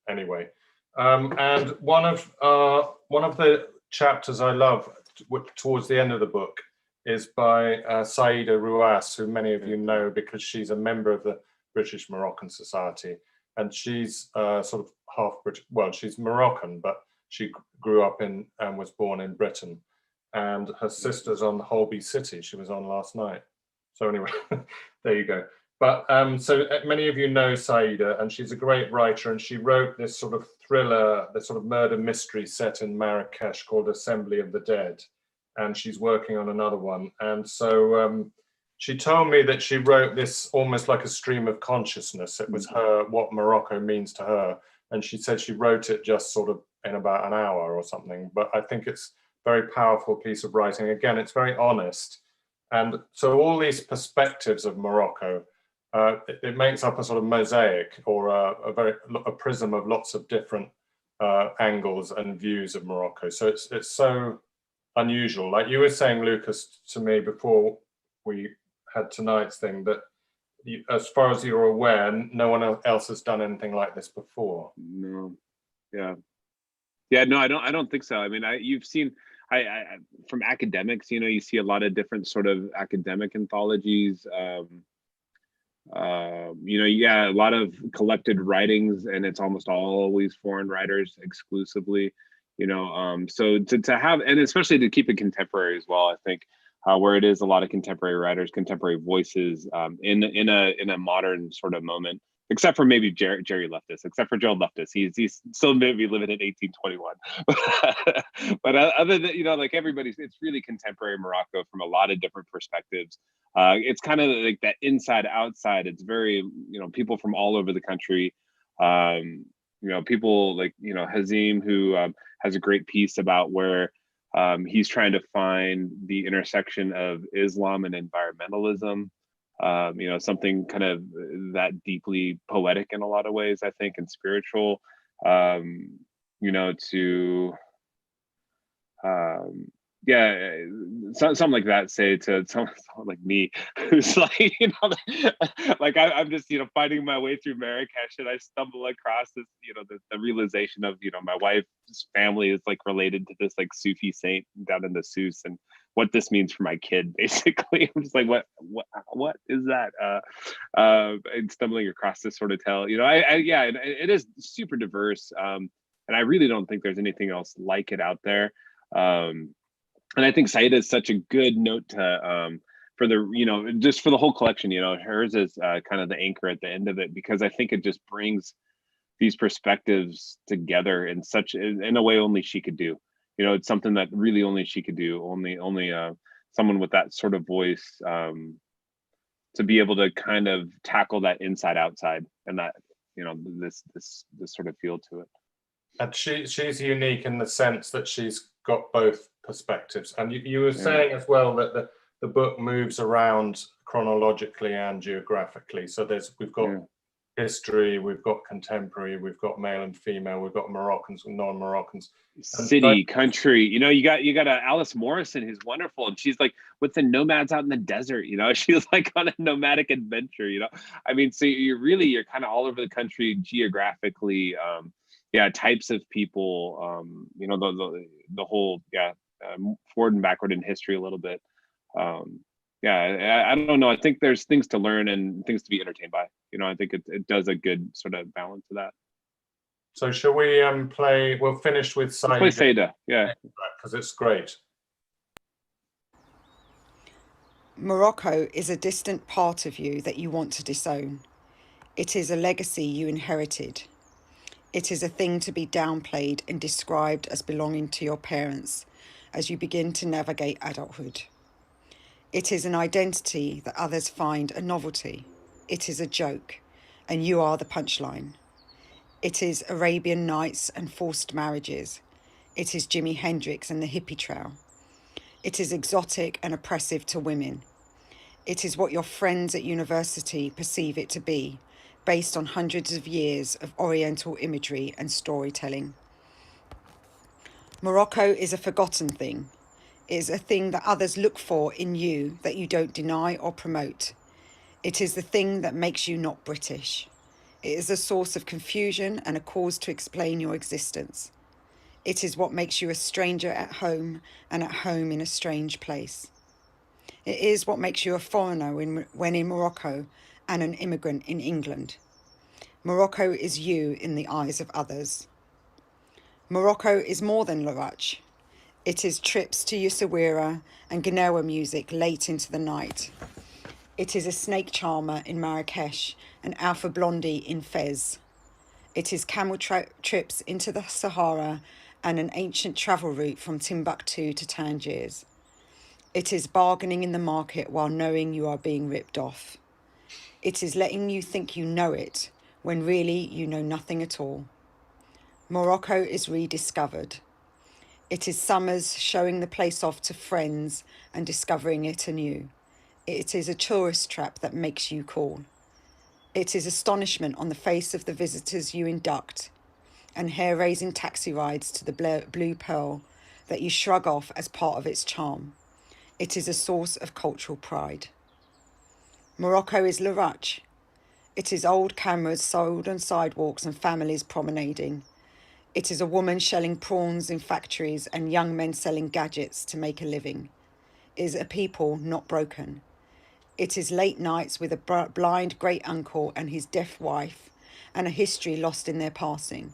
Anyway, and one of the chapters I love towards the end of the book is by Saida Ruas, who many of you know because she's a member of the British Moroccan Society, and she's sort of half British. Well, she's Moroccan, but she grew up in and was born in Britain, and her sister's on Holby City. She was on last night. So anyway, there you go. But so many of you know Saida, and she's a great writer, and she wrote this sort of thriller, this sort of murder mystery set in Marrakesh called Assembly of the Dead, and she's working on another one. And so she told me that she wrote this almost like a stream of consciousness. It was her, what Morocco means to her. And she said she wrote it just sort of in about an hour or something. But I think it's a very powerful piece of writing. Again, it's very honest. And so all these perspectives of Morocco, it makes up a sort of mosaic or a prism of lots of different angles and views of Morocco. So it's so unusual. Like you were saying, Lucas, to me before we had tonight's thing, that as far as you're aware, no one else has done anything like this before. No. Yeah. No, I don't think so. I memean, you've seen, from academics, you see a lot of different sort of academic anthologies. A lot of collected writings, and it's almost always foreign writers exclusively. So to have, and especially to keep it contemporary as well, I think. Where it is a lot of contemporary writers, contemporary voices in a modern sort of moment, except for maybe Jerry Leftis, except for Joe Leftis. He's still maybe living in 1821. But other than, like everybody's, it's really contemporary Morocco from a lot of different perspectives. It's kind of like that inside outside. It's very, people from all over the country. People like, Hazim, who has a great piece about where he's trying to find the intersection of Islam and environmentalism, something kind of that deeply poetic in a lot of ways, I think, and spiritual, something like that, say to someone like me, who's like, like I'm just, finding my way through Marrakesh, and I stumble across this, the realization of, my wife's family is like related to this like Sufi saint down in the Sousse, and what this means for my kid, basically. I'm just like, what is that? And stumbling across this sort of tale, it is super diverse, and I really don't think there's anything else like it out there. And I think Saida is such a good note to for the, just for the whole collection. Hers is kind of the anchor at the end of it, because I think it just brings these perspectives together in a way only she could do. It's something that really only she could do. Only someone with that sort of voice to be able to kind of tackle that inside outside, and that this sort of feel to it. And she's unique in the sense that she's got both perspectives. And you were saying as well that the book moves around chronologically and geographically. So we've got history, we've got contemporary, we've got male and female, we've got Moroccans and non-Moroccans, city, country. You got Alice Morrison, who's wonderful, and she's like with the nomads out in the desert. She's like on a nomadic adventure. I mean, so you're kind of all over the country geographically. Types of people, the whole, forward and backward in history a little bit. I don't know. I think there's things to learn and things to be entertained by. I think it does a good sort of balance to that. So shall we we'll finish with Saida. Play Saida, because it's great. Morocco is a distant part of you that you want to disown. It is a legacy you inherited. It is a thing to be downplayed and described as belonging to your parents as you begin to navigate adulthood. It is an identity that others find a novelty. It is a joke, and you are the punchline. It is Arabian Nights and forced marriages. It is Jimi Hendrix and the hippie trail. It is exotic and oppressive to women. It is what your friends at university perceive it to be, based on hundreds of years of Oriental imagery and storytelling. Morocco is a forgotten thing. It is a thing that others look for in you that you don't deny or promote. It is the thing that makes you not British. It is a source of confusion and a cause to explain your existence. It is what makes you a stranger at home and at home in a strange place. It is what makes you a foreigner when in Morocco and an immigrant in England. Morocco is you in the eyes of others. Morocco is more than Larache. It is trips to Essaouira and Gnawa music late into the night. It is a snake charmer in Marrakesh, an alpha blondie in Fez. It is camel trips into the Sahara and an ancient travel route from Timbuktu to Tangiers. It is bargaining in the market while knowing you are being ripped off. It is letting you think you know it when really you know nothing at all. Morocco is rediscovered. It is summers showing the place off to friends and discovering it anew. It is a tourist trap that makes you call. It is astonishment on the face of the visitors you induct and hair-raising taxi rides to the Blue Pearl that you shrug off as part of its charm. It is a source of cultural pride. Morocco is Larache. It is old cameras sold on sidewalks and families promenading. It is a woman shelling prawns in factories and young men selling gadgets to make a living. It is a people not broken. It is late nights with a blind great uncle and his deaf wife and a history lost in their passing.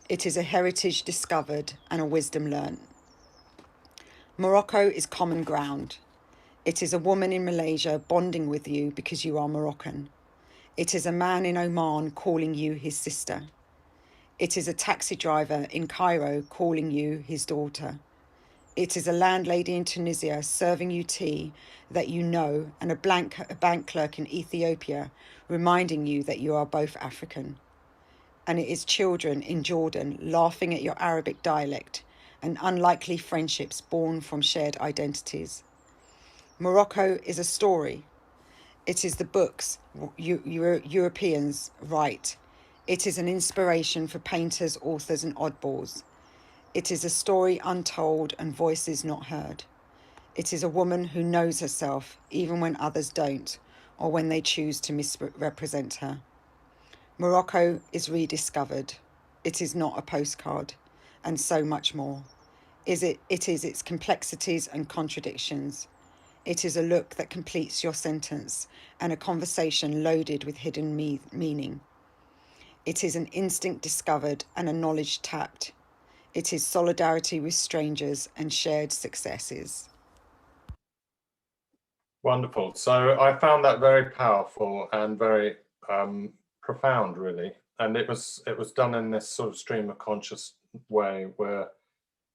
It is a heritage discovered and a wisdom learnt. Morocco is common ground. It is a woman in Malaysia bonding with you because you are Moroccan. It is a man in Oman calling you his sister. It is a taxi driver in Cairo calling you his daughter. It is a landlady in Tunisia serving you tea that you know, and a bank clerk in Ethiopia reminding you that you are both African. And it is children in Jordan laughing at your Arabic dialect and unlikely friendships born from shared identities. Morocco is a story. It is the books Europeans write. It is an inspiration for painters, authors, and oddballs. It is a story untold and voices not heard. It is a woman who knows herself even when others don't, or when they choose to misrepresent her. Morocco is rediscovered. It is not a postcard, and so much more. It is its complexities and contradictions. It is a look that completes your sentence and a conversation loaded with hidden meaning. It is an instinct discovered and a knowledge tapped. It is solidarity with strangers and shared successes. Wonderful. So I found that very powerful and very profound, really. And it was done in this sort of stream of conscious way where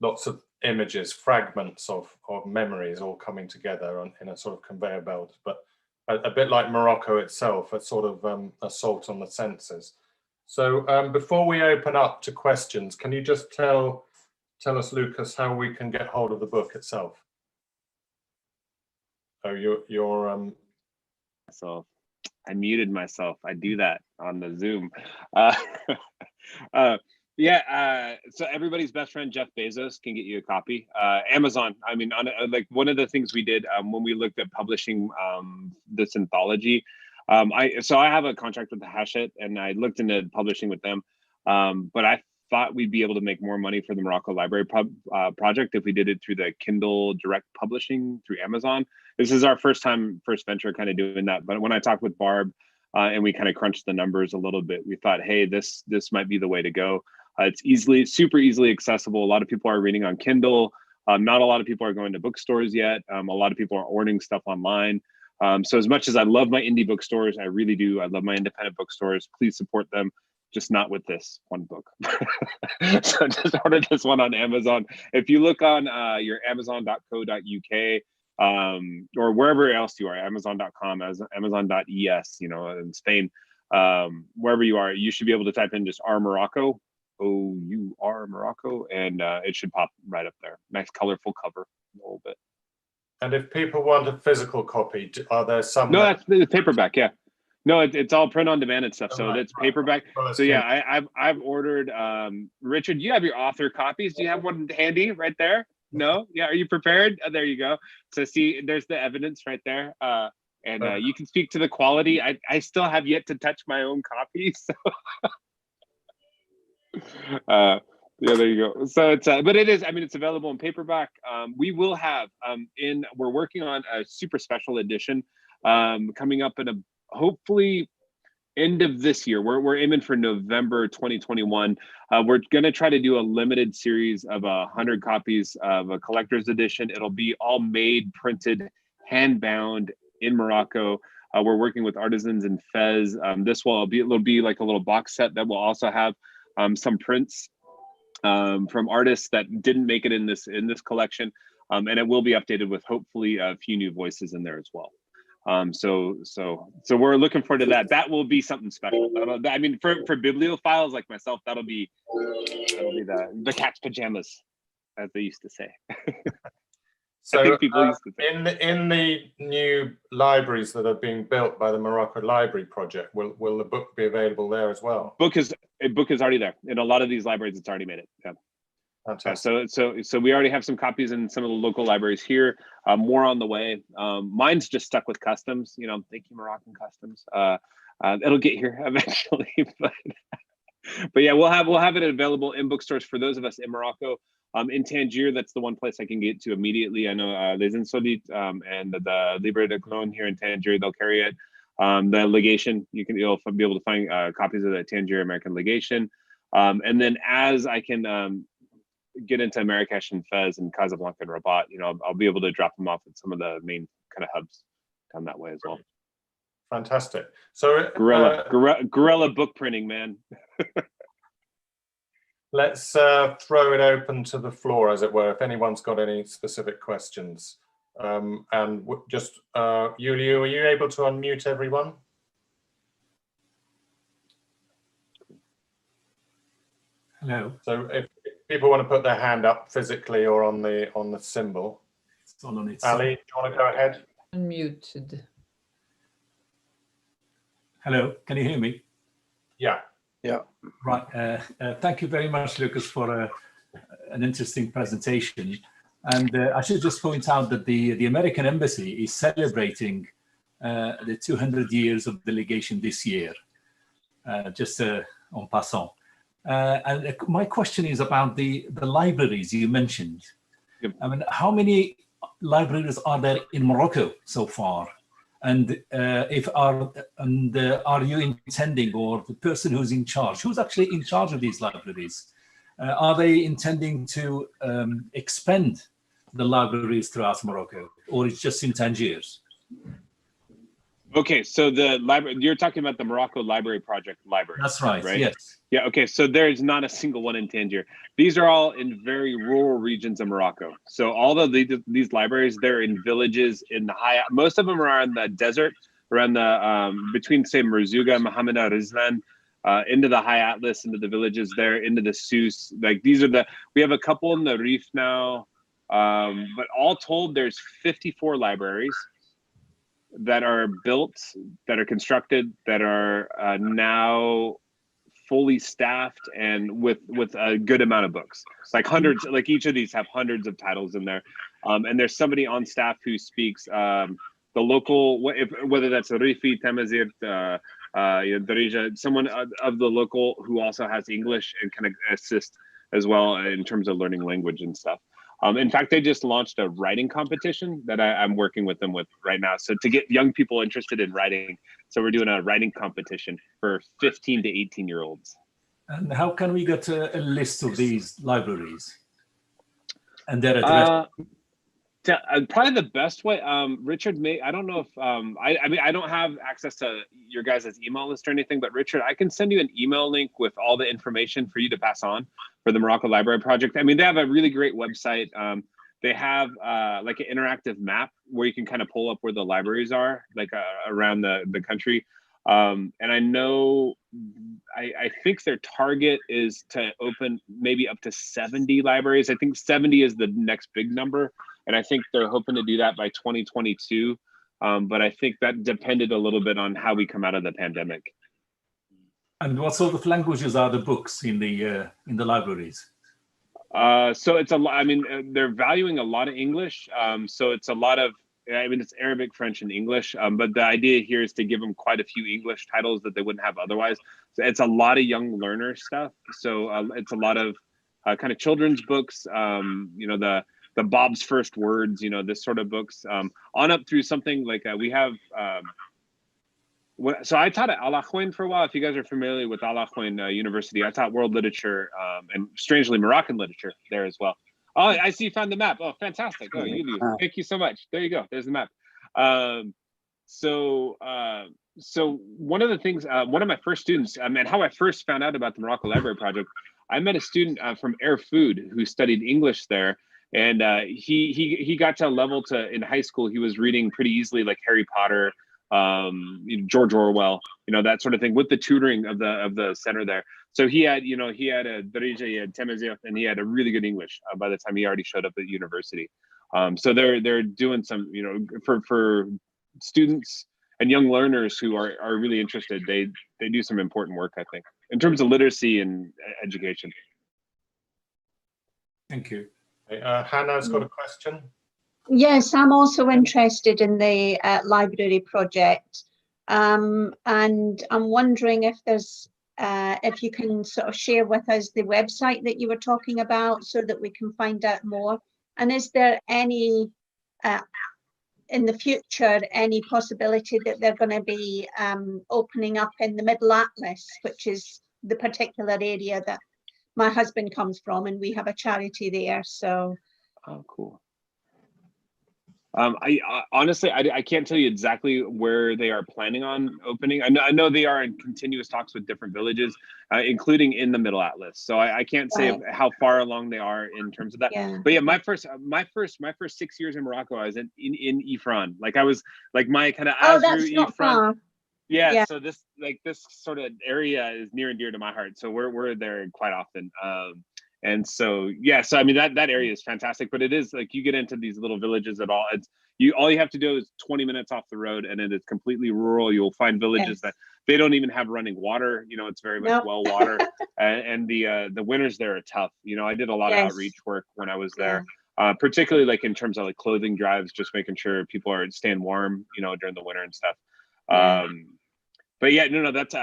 lots of images, fragments of memories all coming together in a sort of conveyor belt, but a bit like Morocco itself, a sort of assault on the senses. So before we open up to questions, can you just tell us, Lucas, how we can get hold of the book itself? Oh, you're So I muted myself. I do that on the Zoom. So everybody's best friend Jeff Bezos can get you a copy. Amazon. I mean, like one of the things we did when we looked at publishing this anthology, I have a contract with the Hachette, and I looked into publishing with them, but I thought we'd be able to make more money for the Morocco Library Project if we did it through the Kindle direct publishing through Amazon. This is our first venture kind of doing that. But when I talked with Barb and we kind of crunched the numbers a little bit, we thought, hey, this might be the way to go. It's super easily accessible. A lot of people are reading on Kindle. Not a lot of people are going to bookstores yet. A lot of people are ordering stuff online. So as much as I love my indie bookstores, I really do. I love my independent bookstores. Please support them. Just not with this one book. So just order this one on Amazon. If you look on your amazon.co.uk or wherever else you are, amazon.com, amazon.es, in Spain, wherever you are, you should be able to type in just Our Morocco, OUR Morocco, and it should pop right up there. Nice colorful cover a little bit. And if people want a physical copy, are there some? No, that's the paperback, yeah. No, it's all print on demand and stuff. So that's paperback. So yeah, I've ordered. Richard, you have your author copies. Do you have one handy right there? No? Yeah. Are you prepared? Oh, there you go. So see, there's the evidence right there. And you can speak to the quality. I still have yet to touch my own copy. So yeah, there you go. So it's but it is. I mean, it's available in paperback. We will have we're working on a super special edition coming up in hopefully end of this year. We're aiming for November 2021. We're going to try to do a limited series of 100 copies of a collector's edition. It'll be all made, printed, hand bound in Morocco. We're working with artisans in Fez. It'll be like a little box set that will also have some prints from artists that didn't make it in this collection, and it will be updated with hopefully a few new voices in there as well. So we're looking forward to that. That will be something special. I mean, for bibliophiles like myself, that'll be the cat's pajamas, as they used to say. So I think people used to say. in the new libraries that are being built by the Morocco Library Project, will the book be available there as well? Book is already there. In a lot of these libraries, it's already made it. Yeah. Fantastic. So we already have some copies in some of the local libraries here. More on the way. Mine's just stuck with customs. You know, thank you, Moroccan Customs. It'll get here eventually, but yeah, we'll have it available in bookstores for those of us in Morocco. In Tangier, that's the one place I can get to immediately. I know Les Insolites and the Libre de Cologne here in Tangier, they'll carry it. The legation, you'll be able to find copies of the Tangier American legation. And then as I can get into Marrakesh and Fez and Casablanca and Rabat, you know, I'll be able to drop them off at some of the main kind of hubs down that way as well. Fantastic. So guerrilla book printing, man. Let's throw it open to the floor, as it were, if anyone's got any specific questions. And just, Yuliu, are you able to unmute everyone? Hello. So if people want to put their hand up physically or on the symbol. It's on its Ali, do you want to go ahead? Unmuted. Hello, can you hear me? Yeah. Yeah. Right. Thank you very much, Lucas, for an interesting presentation. And I should just point out that the American Embassy is celebrating the 200 years of delegation this year, just en passant. And my question is about the libraries you mentioned. Yep. I mean, how many libraries are there in Morocco so far? And are you intending, or the person who's in charge, who's actually in charge of these libraries, are they intending to expand the libraries throughout Morocco, or it's just in Tangiers? Okay, so the library, you're talking about the Morocco Library Project library. That's right, yes. Yeah, okay, so there's not a single one in Tangier. These are all in very rural regions of Morocco. So all of these libraries, they're in villages in the high, most of them are in the desert, around the, between say Merzouga, Mohammed Rizlan, into the High Atlas, into the villages there, into the Sousse. Like these are we have a couple in the Rif now, but all told, there's 54 libraries that are built, that are constructed, that are now fully staffed and with a good amount of books, like hundreds, like each of these have hundreds of titles in there. And there's somebody on staff who speaks the local, whether that's Rifi, Tamazirt, Darija, someone of the local who also has English and can assist as well in terms of learning language and stuff. In fact, they just launched a writing competition that I'm working with them with right now. So to get young people interested in writing, so we're doing a writing competition for 15 to 18-year-olds. And how can we get a list of these libraries and their address? Probably the best way, Richard may, I don't know if, I mean, I don't have access to your guys' email list or anything, but Richard, I can send you an email link with all the information for you to pass on for the Morocco Library Project. I mean, they have a really great website. They have like an interactive map where you can kind of pull up where the libraries are, like around the country. And I know, I think their target is to open maybe up to 70 libraries. I think 70 is the next big number. And I think they're hoping to do that by 2022. But I think that depended a little bit on how we come out of the pandemic. And what sort of languages are the books in the libraries? So it's a lot, I mean, they're valuing a lot of English. So it's a lot of, I mean, it's Arabic, French, and English. But the idea here is to give them quite a few English titles that they wouldn't have otherwise. So it's a lot of young learner stuff. So it's a lot of kind of children's books, you know, the Bob's First Words, you know, this sort of books, on up through something like we have, so I taught at Alajuin for a while. If you guys are familiar with Alajuin University, I taught world literature and strangely Moroccan literature there as well. Oh, I see you found the map. Oh, fantastic. Oh, you do. Thank you so much. There you go. There's the map. so one of the things, one of my first students, and how I first found out about the Morocco Library Project, I met a student from Air Food who studied English there, and he got to a level in high school he was reading pretty easily, like Harry Potter, George Orwell, that sort of thing, with the tutoring of the center there. So he had a Darija, he had Temazigh, and he had a really good English by the time he already showed up at university. So they're doing some, for students and young learners who are really interested. They do some important work, I think, in terms of literacy and education. Thank you. Hannah's got a question. Yes, I'm also interested in the library project, and I'm wondering if there's if you can sort of share with us the website that you were talking about so that we can find out more. And is there any in the future any possibility that they're going to be opening up in the Middle Atlas, which is the particular area that my husband comes from, and we have a charity there. So oh, cool. I honestly, I can't tell you exactly where they are planning on opening. I know they are in continuous talks with different villages, including in the Middle Atlas. So I can't say how far along they are in terms of that. Yeah. But yeah, my first 6 years in Morocco, I was in Ifran. Like I was like my kind of that's not far. Yeah, so this sort of area is near and dear to my heart. So we're there quite often. And so, yeah, so I mean, that area is fantastic, but it is like you get into these little villages at all. All you have to do is 20 minutes off the road, and it is completely rural. You'll find villages that they don't even have running water. It's very much well water. And the winters there are tough. I did a lot of outreach work when I was there, particularly like in terms of like clothing drives, just making sure people are staying warm, during the winter and stuff. But yeah, that's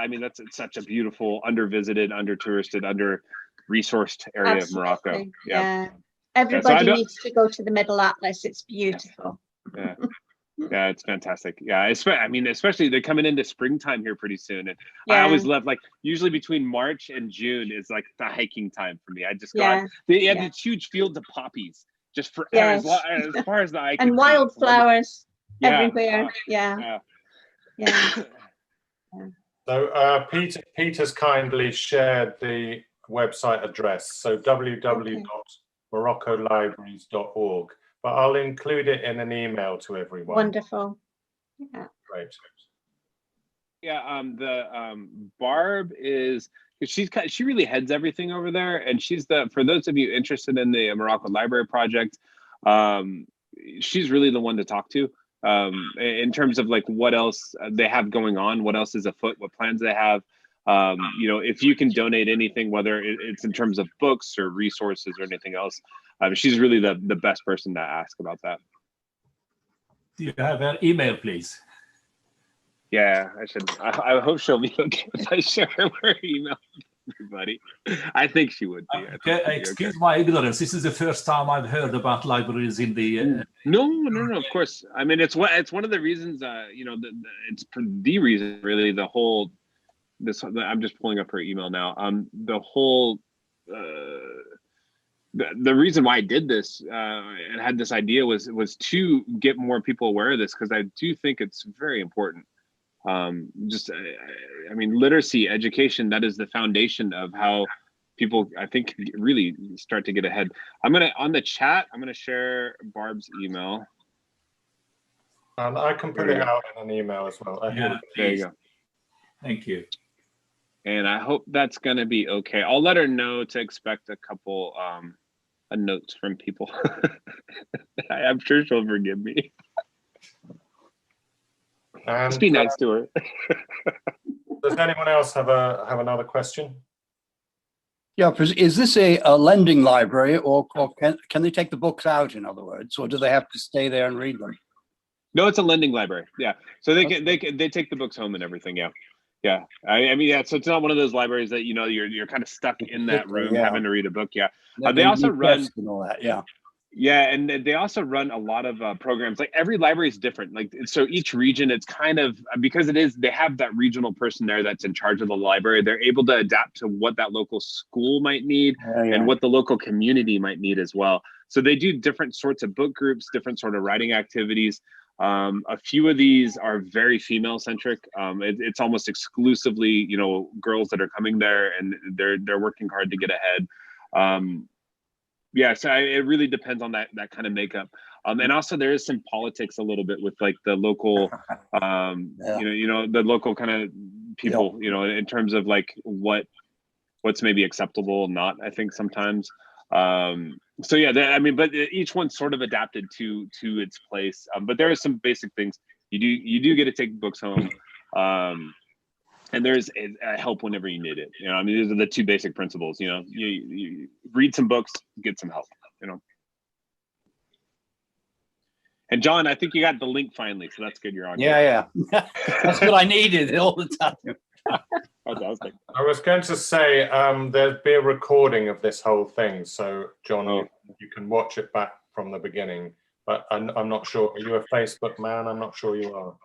such a beautiful, under-visited, under-touristed, under-resourced area of Morocco. Yeah. Everybody needs to go to the Middle Atlas. It's beautiful. Yeah. Yeah, it's fantastic. Yeah, especially they're coming into springtime here pretty soon. And I always love, like, usually between March and June is like the hiking time for me. I just they have these huge fields of poppies just for as far as the eye can and see. wildflowers everywhere. So Peter's kindly shared the website address, so www.moroccolibraries.org, but I'll include it in an email to everyone. Wonderful. Yeah. Great. Yeah, Barb is, she really heads everything over there, and she's for those of you interested in the Morocco Library Project, she's really the one to talk to. In terms of like what else they have going on, what else is afoot, what plans they have. If you can donate anything, whether it's in terms of books or resources or anything else, she's really the best person to ask about that. Do you have an email, please? Yeah, I should. I hope she'll be okay if I share her email with everybody. I think she would be. Excuse my ignorance. This is the first time I've heard about libraries in the. No. Of course. I mean, it's one of the reasons. It's the reason really. The whole. I'm just pulling up her email now. The whole. The reason why I did this and had this idea was to get more people aware of this, because I do think it's very important. Literacy, education, that is the foundation of how people, I think, really start to get ahead. On the chat, I'm gonna share Barb's email. And I can put it out in an email as well. There you go. Thank you. And I hope that's gonna be okay. I'll let her know to expect a couple notes from people. I'm sure she'll forgive me. And, just be nice to her. Does anyone else have another question? Yeah, is this a lending library, or can they take the books out, in other words, or do they have to stay there and read them? No, it's a lending library. Yeah, so they take the books home and everything. Yeah. So it's not one of those libraries that you're kind of stuck in that room having to read a book. Yeah, they also run and all that. Yeah. Yeah, and they also run a lot of programs. Like every library is different. Like, so each region, it's kind of, because they have that regional person there that's in charge of the library. They're able to adapt to what that local school might need and what the local community might need as well. So they do different sorts of book groups, different sort of writing activities. A few of these are very female centric. It's almost exclusively, you know, girls that are coming there, and they're working hard to get ahead. Yeah, so it really depends on that kind of makeup. And also there is some politics a little bit with like the local, you know, the local kind of people, you know, in terms of like what's maybe acceptable, not, I think sometimes. So yeah, I mean, but each one's sort of adapted to its place. But there are some basic things. You do get to take books home. And there's help whenever you need it. You know, I mean, these are the two basic principles. You know, you read some books, get some help. You know. And John, I think you got the link finally, so that's good. You're on. Yeah. That's what I needed all the time. Fantastic. I was going to say there'd be a recording of this whole thing, so John, you can watch it back from the beginning. But I'm not sure. Are you a Facebook man? I'm not sure you are.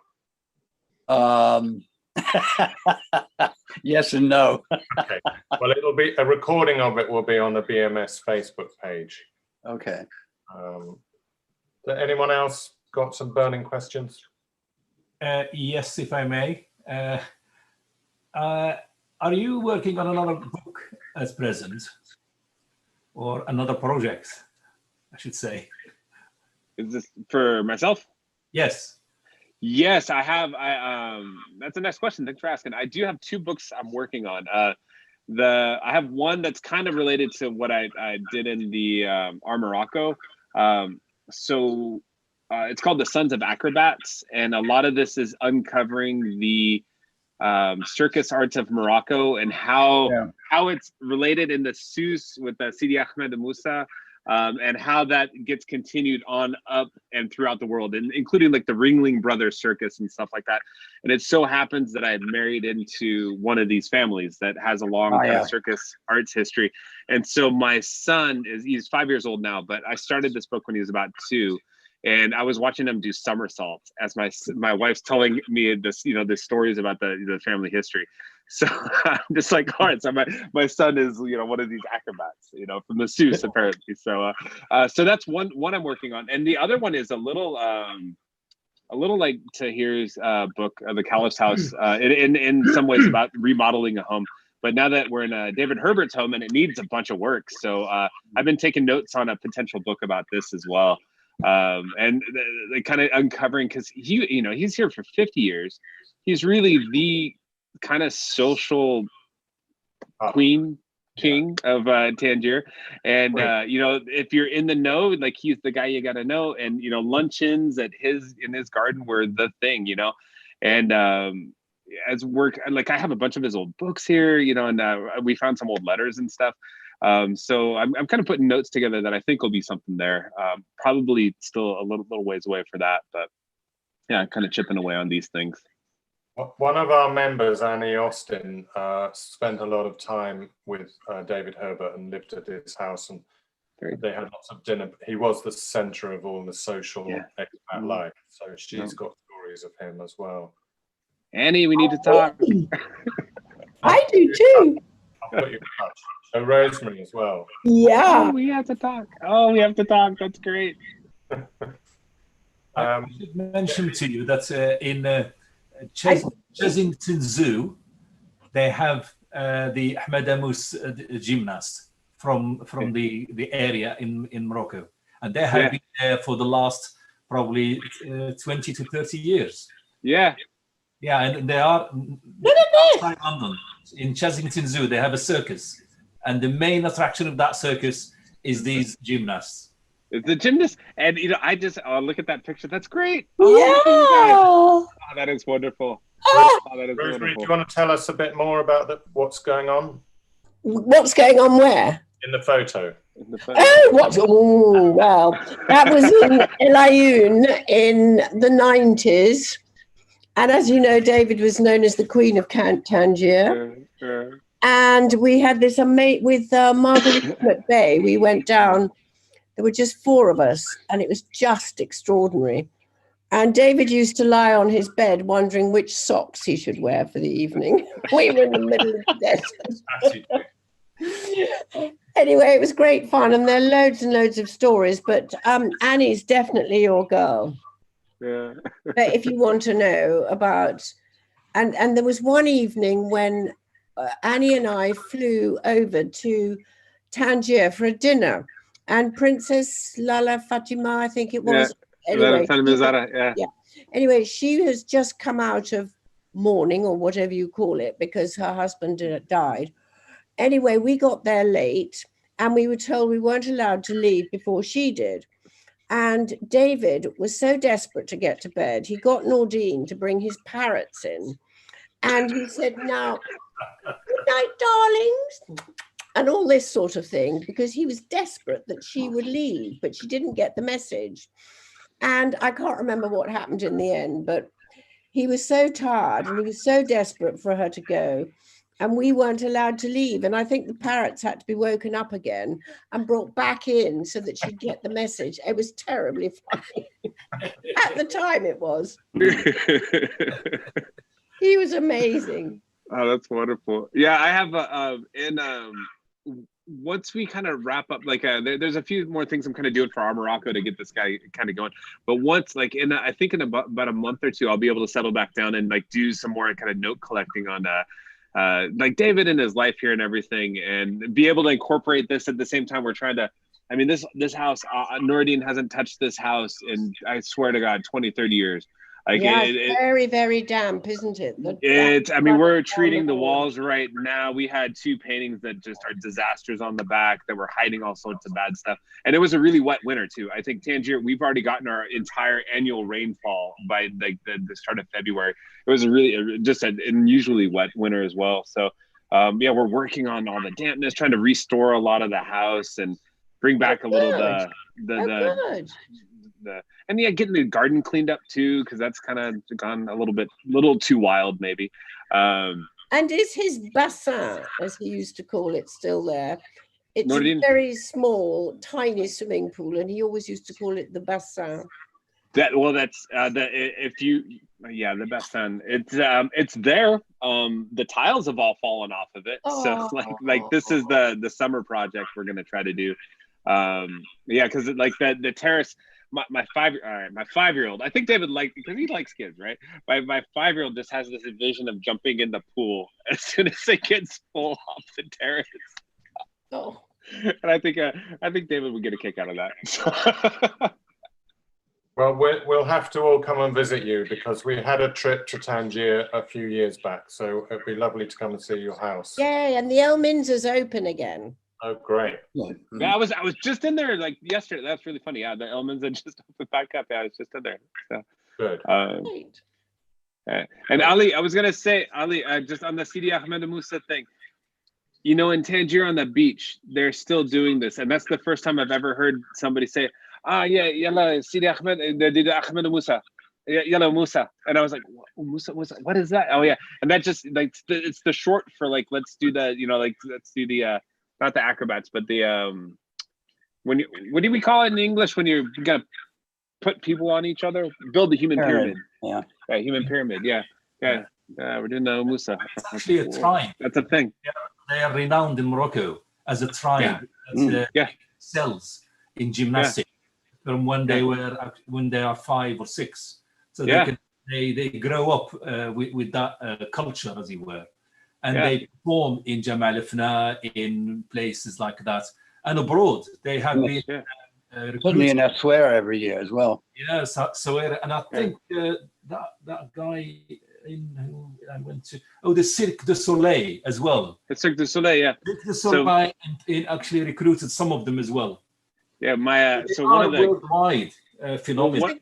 Yes and no. Okay. Well, it'll be a recording of it will be on the BMS Facebook page. Okay. Anyone else got some burning questions? Yes, if I may. Are you working on another book at present, or another project, I should say? Is this for myself? Yes. Yes, I have. That's the next question. Thanks for asking. I do have two books I'm working on. I have one that's kind of related to what I did in the Our Morocco. So it's called the Sons of Acrobats, and a lot of this is uncovering the circus arts of Morocco and how it's related in the Sous with Sidi Ahmed Moussa. And how that gets continued on up and throughout the world, and including like the Ringling Brothers Circus and stuff like that. And it so happens that I had married into one of these families that has a long kind of circus arts history. And so my son he's 5 years old now, but I started this book when he was about 2. And I was watching him do somersaults as my wife's telling me this, you know, the stories about the family history. So I'm just like, all right, so my son is, you know, one of these acrobats, you know, from the Seuss apparently. So so that's one I'm working on, and the other one is a little like Tahir's book, The Caliph's House, in some ways about remodeling a home. But now that we're in David Herbert's home and it needs a bunch of work, so I've been taking notes on a potential book about this as well. And the kind of uncovering, because he's here for 50 years. He's really the kind of social king of Tangier, and you know, if you're in the know, like he's the guy you got to know. And you know, luncheons in his garden were the thing, you know. And as work, like I have a bunch of his old books here, you know, and we found some old letters and stuff. So I'm kind of putting notes together that I think will be something there. Probably still a little ways away for that, but yeah, kind of chipping away on these things. One of our members, Annie Austin, spent a lot of time with David Herbert and lived at his house, and they had lots of dinner. He was the center of all the social expat life, so she's got stories of him as well. Annie, we need to talk. I do too. I'll put you in touch. So Rosemary as well. Yeah. Oh, we have to talk. That's great. I should mention to you that in Chesington Zoo, they have the Ahmed Amous gymnast from the area in Morocco, and they have been there for the last probably 20 to 30 years. Yeah, and they are outside London in Chesington Zoo. They have a circus, and the main attraction of that circus is these gymnasts. The gymnast, and you know, I just look at that picture. That's great. That is wonderful. Rosemary, do you want to tell us a bit more about what's going on? What's going on where? In the photo. Well, that was in El Ayoun in the 90s. And as you know, David was known as the Queen of Cantangia. And we had this with Marguerite Bay. We went down. There were just 4 of us, and it was just extraordinary. And David used to lie on his bed wondering which socks he should wear for the evening. We were in the middle of the desert. Anyway, it was great fun, and there are loads and loads of stories, but Annie's definitely your girl. Yeah. But if you want to know about, and there was one evening when Annie and I flew over to Tangier for a dinner, and Princess Lala Fatima, I think it was. Anyway, yeah. Anyway, she has just come out of mourning or whatever you call it because her husband died. Anyway, we got there late and we were told we weren't allowed to leave before she did. And David was so desperate to get to bed, he got Nordine to bring his parrots in. And he said, now, good night, darlings, and all this sort of thing, because he was desperate that she would leave, but she didn't get the message. And I can't remember what happened in the end, but he was so tired and he was so desperate for her to go. And we weren't allowed to leave. And I think the parrots had to be woken up again and brought back in so that she'd get the message. It was terribly funny. At the time it was. He was amazing. Oh, that's wonderful. Yeah, I have once we kind of wrap up, like there's a few more things I'm kind of doing for Our Morocco to get this guy kind of going. But once, like I think in about a month or two, I'll be able to settle back down and like do some more kind of note collecting on like David and his life here and everything, and be able to incorporate this at the same time. We're trying to, I mean, this house, Noordine hasn't touched this house in, I swear to God, 20, 30 years. Like yeah, it's very, very damp, isn't it? I mean, we're treating the walls right now. We had 2 paintings that just are disasters on the back that were hiding all sorts of bad stuff. And it was a really wet winter too. I think Tangier, we've already gotten our entire annual rainfall by like the start of February. It was a really just an unusually wet winter as well. So yeah, we're working on all the dampness, trying to restore a lot of the house and bring back a little and yeah, getting the garden cleaned up too, because that's kind of gone a little too wild maybe. And is his bassin, as he used to call it, still there? It's Noordine? A very small, tiny swimming pool, and he always used to call it the bassin. That's the bassin. It's there. The tiles have all fallen off of it. So like this is the summer project we're gonna try to do. Yeah, because like the terrace. My 5-year-old, I think David liked, because he likes kids, right? My 5-year-old just has this vision of jumping in the pool as soon as it gets full off the terrace. Oh. And I think David would get a kick out of that. Well, we'll have to all come and visit you, because we had a trip to Tangier a few years back, so it'd be lovely to come and see your house. Yay, and the El Minza's open again. Oh, great. Yeah, I was just in there like yesterday. That's really funny. Yeah, the Elements are just opened back up. Yeah, I was just in there. So good. And Ali, I was gonna say, Ali, just on the Sidi Ahmed Musa thing, you know, in Tangier on the beach, they're still doing this, and that's the first time I've ever heard somebody say, yeah, yalla Sidi Ahmed, Ahmed Musa. Yellow Musa, and I was like, Musa, what is that? Oh yeah, and that just like it's the short for like let's do the not the acrobats, but the what do we call it in English when you're gonna put people on each other? Build the human pyramid. Yeah, human pyramid. Yeah. We're doing the Musa. It's actually a tribe. That's a thing. They are renowned in Morocco as a tribe. That excels in gymnastics from when they are 5 or 6. So they grow up with that culture, as it were. And they perform in Jamal Fna, in places like that, and abroad. They have been certainly in Aswera every year as well. Yes, Aswera, and I think that guy in who I went to, the Cirque du Soleil as well. The Cirque du Soleil, yeah. Cirque du Soleil actually recruited some of them as well. Yeah, so one of the worldwide phenomenon.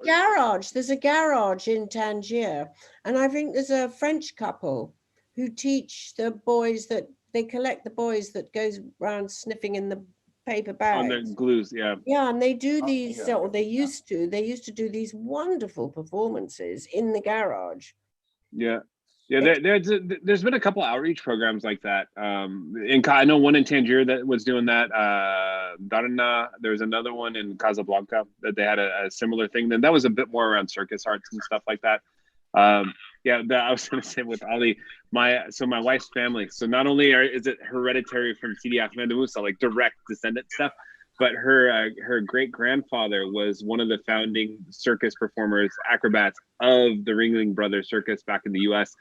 There's a garage in Tangier, and I think there's a French couple who teach the boys they collect the boys that goes around sniffing in the paper bags. On their glues, yeah. Yeah, and they do these, or they used to do these wonderful performances in the garage. Yeah. Yeah, there's been a couple outreach programs like that. I know one in Tangier that was doing that. Darna, there was another one in Casablanca that they had a similar thing. Then that was a bit more around circus arts and stuff like that. I was going to say with Ali, my wife's family. So not only is it hereditary from Sidi Ahmed Musa, like direct descendant stuff, but her great grandfather was one of the founding circus performers, acrobats of the Ringling Brothers Circus back in the U.S.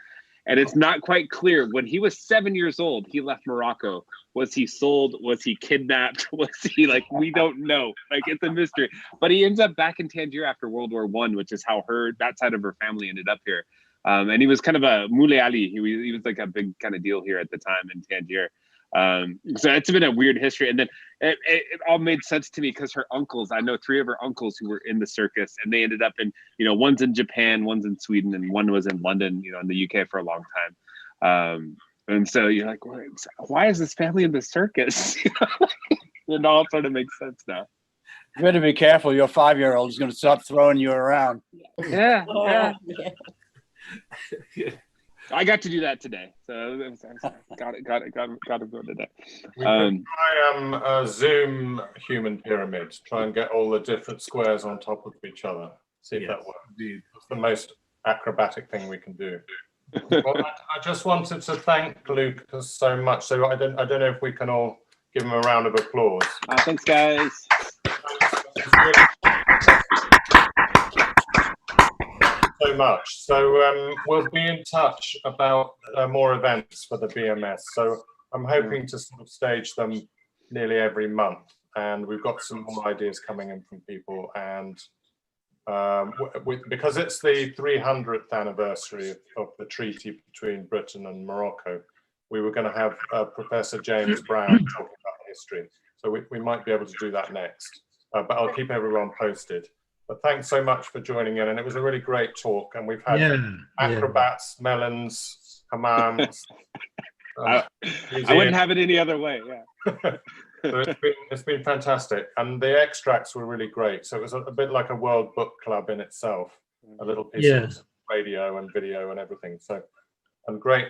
And it's not quite clear. When he was 7 years old, he left Morocco. Was he sold? Was he kidnapped? Was he like, we don't know. Like, it's a mystery. But he ends up back in Tangier after World War I, which is how that side of her family ended up here. And he was kind of a Moulay Ali. He was like a big kind of deal here at the time in Tangier. So it's been a weird history. And then it all made sense to me because her uncles, I know 3 of her uncles who were in the circus, and they ended up in, one's in Japan, one's in Sweden, and one was in London, in the UK for a long time. And so you're like, why is this family in the circus? It all sort of makes sense now. You better be careful. Your 5-year-old is going to start throwing you around. Yeah. I got to do that today, so got to go today. We can try a Zoom human pyramid. Try and get all the different squares on top of each other. See if that works. It's the most acrobatic thing we can do. Well, I just wanted to thank Lucas so much. So I don't know if we can all give him a round of applause. Thanks, guys. So much. So we'll be in touch about more events for the BMS. So I'm hoping to sort of stage them nearly every month, and we've got some more ideas coming in from people. And because it's the 300th anniversary of the treaty between Britain and Morocco, we were going to have Professor James Brown talking about history. So we might be able to do that next, but I'll keep everyone posted. But thanks so much for joining in, and it was a really great talk. And we've had acrobats, melons, hammams. I wouldn't have it any other way. Yeah. So it's been fantastic, and the extracts were really great. So it was a bit like a World Book Club in itself, a little piece of radio and video and everything. So, and great